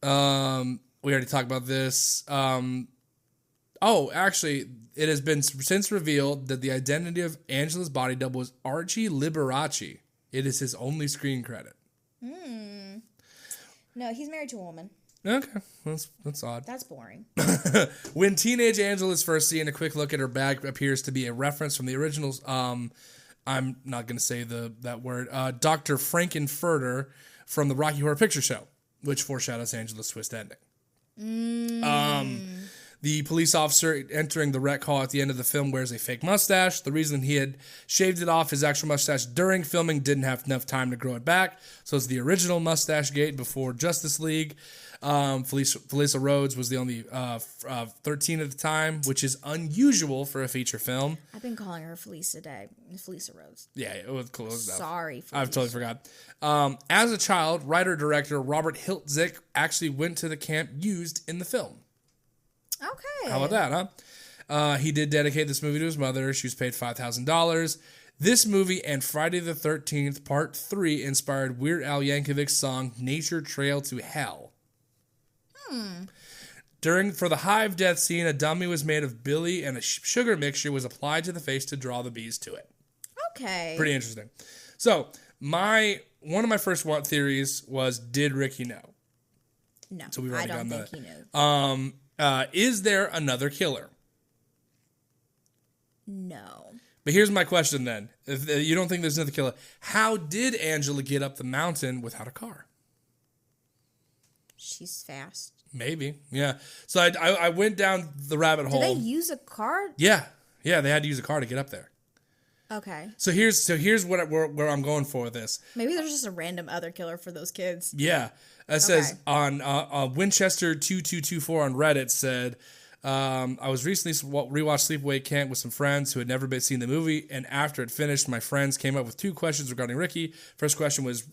We already talked about this. Actually, it has been since revealed that the identity of Angela's body double was Archie Liberace. It is his only screen credit. No, he's married to a woman. Okay, that's odd. That's boring. When teenage Angela is first seen, a quick look at her bag appears to be a reference from the originals. I'm not going to say that word. Dr. Frankenfurter from the Rocky Horror Picture Show, which foreshadows Angela's twist ending. The police officer entering the rec hall at the end of the film wears a fake mustache. The reason he had shaved it off, his actual mustache during filming, didn't have enough time to grow it back. So it's the original mustache gate before Justice League. Felissa Rhodes was the only 13 at the time, which is unusual for a feature film. I've been calling her Felissa Rhodes. Yeah, it was close enough. Sorry, Felissa. I've totally forgot. As a child, writer-director Robert Hiltzik actually went to the camp used in the film. Okay. How about that, huh? He did dedicate this movie to his mother. She was paid $5,000. This movie and Friday the 13th Part 3 inspired Weird Al Yankovic's song Nature Trail to Hell. For the hive death scene, a dummy was made of billy and a sugar mixture was applied to the face to draw the bees to it. Okay. Pretty interesting. So, one of my first theories was, did Ricky know? No, so we've already I don't done think that. he knew. Is there another killer? No. But here's my question then. If you don't think there's another killer, how did Angela get up the mountain without a car? She's fast. Maybe, yeah. So I went down the rabbit hole. Did they use a car? Yeah, they had to use a car to get up there. Okay. So here's where I'm going for with this. Maybe there's just a random other killer for those kids. Yeah. It says on Winchester 2224 on Reddit said, I was recently rewatched Sleepaway Camp with some friends who had never seen the movie, and after it finished, my friends came up with two questions regarding Ricky. First question was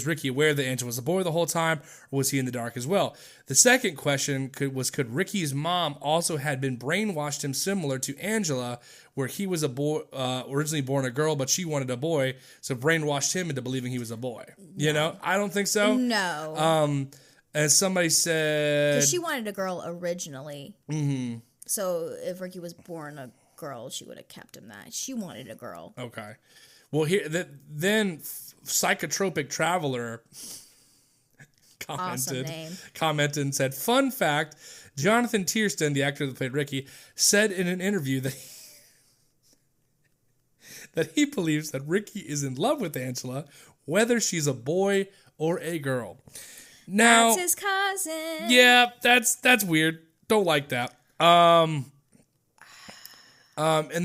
Ricky aware that Angela was a boy the whole time, or was he in the dark as well? The second question could Ricky's mom also had been brainwashed him similar to Angela, where he was a boy, originally born a girl, but she wanted a boy, so brainwashed him into believing he was a boy. No. You know, I don't think so. No. As somebody said... Because she wanted a girl originally. Mm-hmm. So if Ricky was born a girl, she would have kept him that. She wanted a girl. Okay. Well, then Psychotropic Traveler commented and said, "Fun fact: Jonathan Tiersten, the actor that played Ricky, said in an interview that he believes that Ricky is in love with Angela, whether she's a boy or a girl." Now, that's his cousin. Yeah, that's weird. Don't like that. And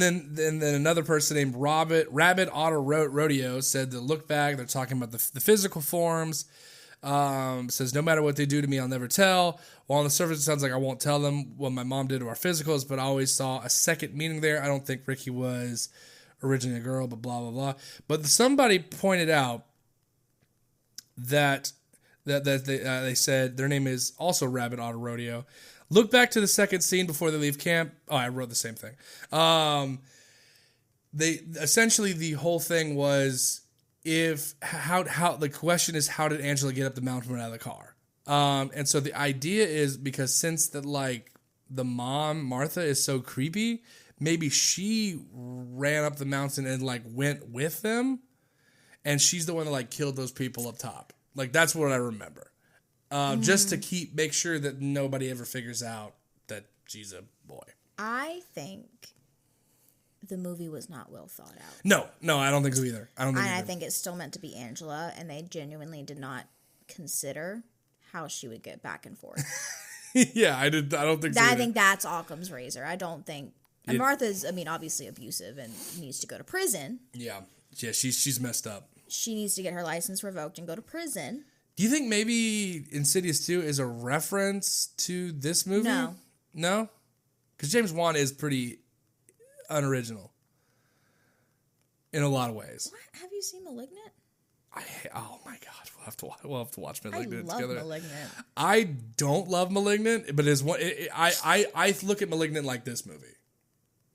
then another person named Rabbit Auto Rodeo said to look back. They're talking about the physical forms. Says, no matter what they do to me, I'll never tell. Well, on the surface, it sounds like I won't tell them what my mom did to our physicals, but I always saw a second meaning there. I don't think Ricky was originally a girl, but blah, blah, blah. But somebody pointed out that they said their name is also Rabbit Auto Rodeo. Look back to the second scene before they leave camp. Oh, I wrote the same thing. They essentially, the whole thing was how the question is, how did Angela get up the mountain and out of the car? And so the idea is because since the mom Martha is so creepy, maybe she ran up the mountain and went with them, and she's the one that killed those people up top. That's what I remember. Just to make sure that nobody ever figures out that she's a boy. I think the movie was not well thought out. No, I don't think so either. I think it's still meant to be Angela, and they genuinely did not consider how she would get back and forth. Yeah, I don't think so either. I think that's Occam's razor. I don't think... And Martha's, obviously abusive and needs to go to prison. Yeah, she's messed up. She needs to get her license revoked and go to prison. Do you think maybe Insidious 2 is a reference to this movie? No? Because James Wan is pretty unoriginal in a lot of ways. What? Have you seen *Malignant*? Oh my god, we'll have to watch *Malignant* together. I love *Malignant*. I don't love *Malignant*, but I look at *Malignant* like this movie.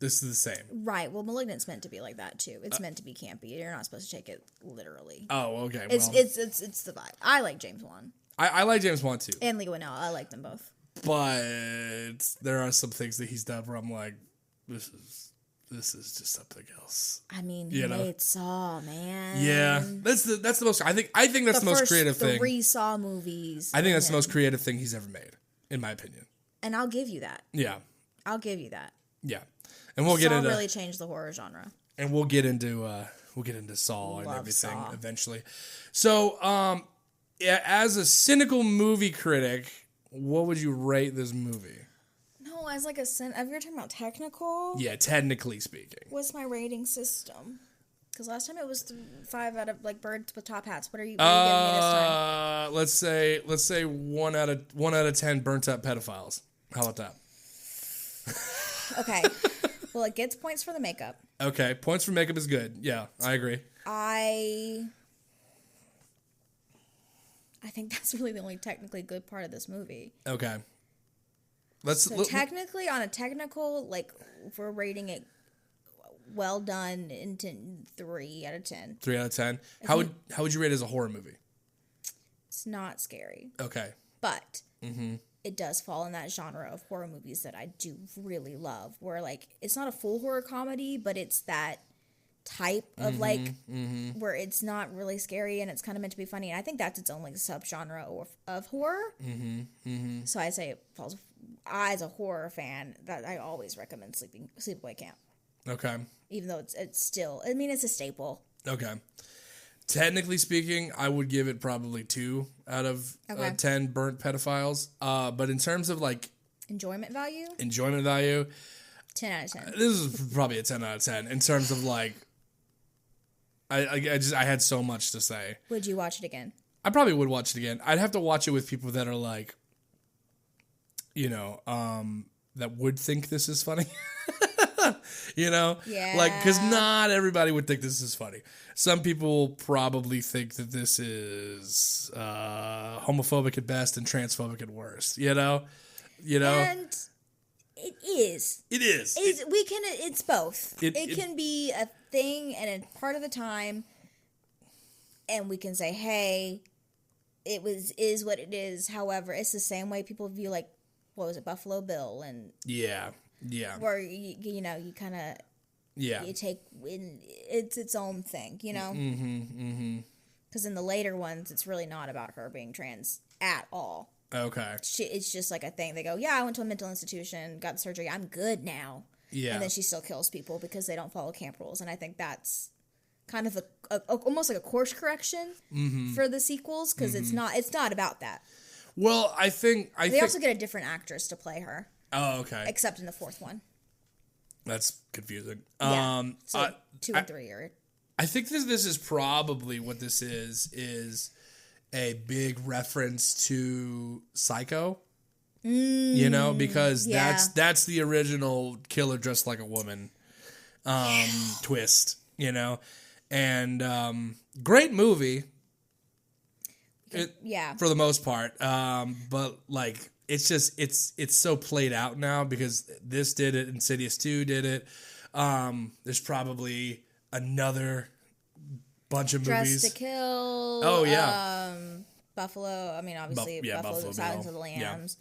This is the same. Right. Well, *Malignant's meant to be like that too. It's meant to be campy. You're not supposed to take it literally. Oh, okay. It's the vibe. I like James Wan. I like James Wan too. And Lee Winnell. I like them both. But there are some things that he's done where I'm like, this is just something else. He made Saw, man. Yeah, that's the most. I think that's the most creative thing. The 3 Saw movies. I think that's the most creative thing he's ever made, in my opinion. And I'll give you that. Yeah. I'll give you that. Yeah. And we'll get into... Saw really changed the horror genre. And we'll get into Saw and everything Saw. Eventually. So, as a cynical movie critic, what would you rate this movie? No, as if you're talking about technical... Yeah, technically speaking. What's my rating system? Because last time it was 5 out of birds with top hats. What are you giving me this time? Let's say 1 out of 10 burnt up pedophiles. How about that? Okay. Well, it gets points for the makeup. Okay, points for makeup is good. Yeah, I agree. I think that's really the only technically good part of this movie. Okay. Technically, on a technical, if we're rating it well done, into 3 out of 10. 3 out of 10. How would you rate it as a horror movie? It's not scary. Okay. But it does fall in that genre of horror movies that I do really love, where it's not a full horror comedy, but it's that type of where it's not really scary and it's kind of meant to be funny. And I think that's its own subgenre of horror. So I say it falls. I, as a horror fan, that I always recommend Sleepaway Camp. Okay. Even though it's still, it's a staple. Okay. Technically speaking, I would give it probably 2 out of 10 burnt pedophiles. But in terms of enjoyment value, 10 out of 10. This is probably a 10 out of 10 in terms of I had so much to say. Would you watch it again? I probably would watch it again. I'd have to watch it with people that are that would think this is funny. Yeah. Because not everybody would think this is funny. Some people probably think that this is homophobic at best and transphobic at worst. And it is. It is. It's both. It can be a thing and a part of the time, and we can say, hey, is what it is. However, it's the same way people view what was it, Buffalo Bill, and yeah, where you kind of you take in its own thing, because in the later ones, it's really not about her being trans at all. Okay. It's just like a thing. They go, yeah, I went to a mental institution, got the surgery, I'm good now. Yeah. And then she still kills people because they don't follow camp rules. And I think that's kind of almost like a course correction for the sequels, because it's not about that. Well, I think they also get a different actress to play her. Oh, okay. Except in the fourth one. That's confusing. Yeah. So 2 and 3 are. I think this is probably what this is a big reference to Psycho. You know, because that's the original killer dressed like a woman twist, you know. And great movie. For the most part. But like it's just it's so played out now because this did it, Insidious 2 did it. There's probably another bunch of movies. Dressed to Kill. Oh yeah. Buffalo. I mean, obviously Buffalo, Silence of the Lambs.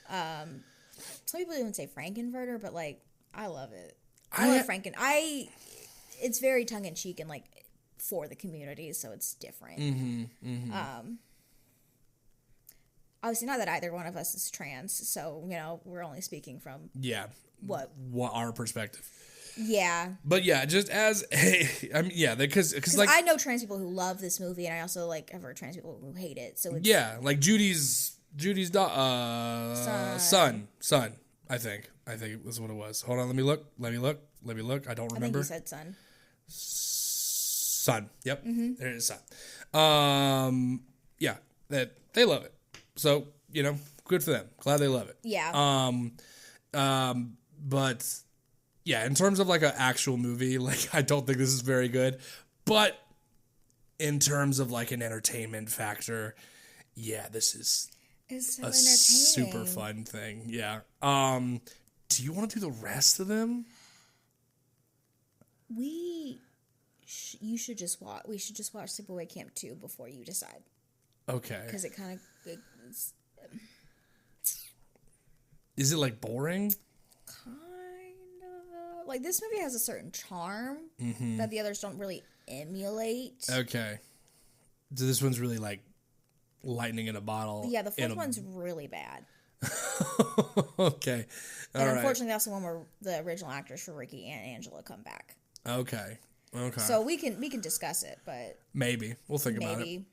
Yeah. Some people even say Frankenfurter, but like I love it. I love it's very tongue in cheek and like for the community, so it's different. Obviously, not that either one of us is trans, so you know we're only speaking from what our perspective. Yeah. But yeah, just as because like I know trans people who love this movie, and I also like have heard trans people who hate it. So it's, like Judy's son. I think it was what it was. Hold on, let me look. I don't remember. I think you said son. Son. Yep. There it is, son. Yeah, that they love it. So, you know, good for them. Glad they love it. Yeah. But yeah, in terms of like an actual movie, like I don't think this is very good. But in terms of like an entertainment factor, yeah, this is so super fun thing. Yeah. Do you want to do the rest of them? You should just watch. We should just watch Sleepaway Camp 2 before you decide. Okay. Because it kind of. Is it like boring? Kind of. Like this movie has a certain charm that the others don't really emulate. Okay. So this one's really like lightning in a bottle. Yeah, the fourth one's really bad. Okay. And unfortunately, that's the one where the original actors for Ricky and Angela come back. Okay. So we can discuss it, but maybe we'll think about it.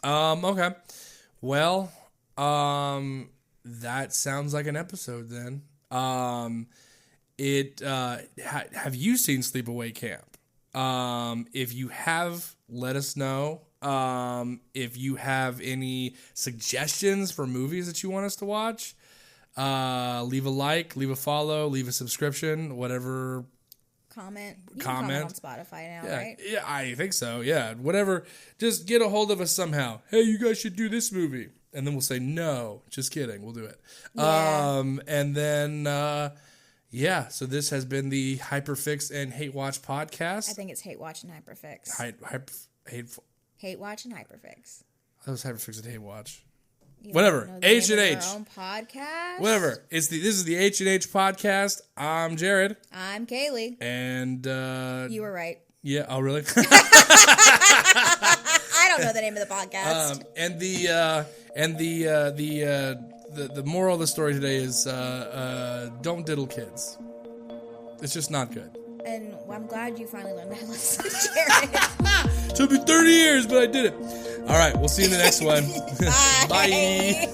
Okay. Well, that sounds like an episode then. Have you seen Sleepaway Camp? If you have, let us know. If you have any suggestions for movies that you want us to watch, leave a like, leave a follow, leave a subscription, whatever. Comment on Spotify now, right? Yeah, I think so. Yeah, whatever. Just get a hold of us somehow. Hey, you guys should do this movie, and then we'll say no. Just kidding. We'll do it. Yeah. And then so this has been the Hyperfix and Hate Watch podcast. I think it's Hate Watch and Hyperfix. Hate Watch and Hyperfix. That was Hyperfix and Hate Watch. Whatever. H and H. Own podcast. Whatever. This is the H and H podcast. I'm Jared. I'm Kaylee. And you were right. Yeah. Oh, really? I don't know the name of the podcast. And the moral of the story today is don't diddle kids. It's just not good. And I'm glad you finally learned that lesson, Jared. Took me 30 years, but I did it. All right, we'll see you in the next one. Bye. Bye.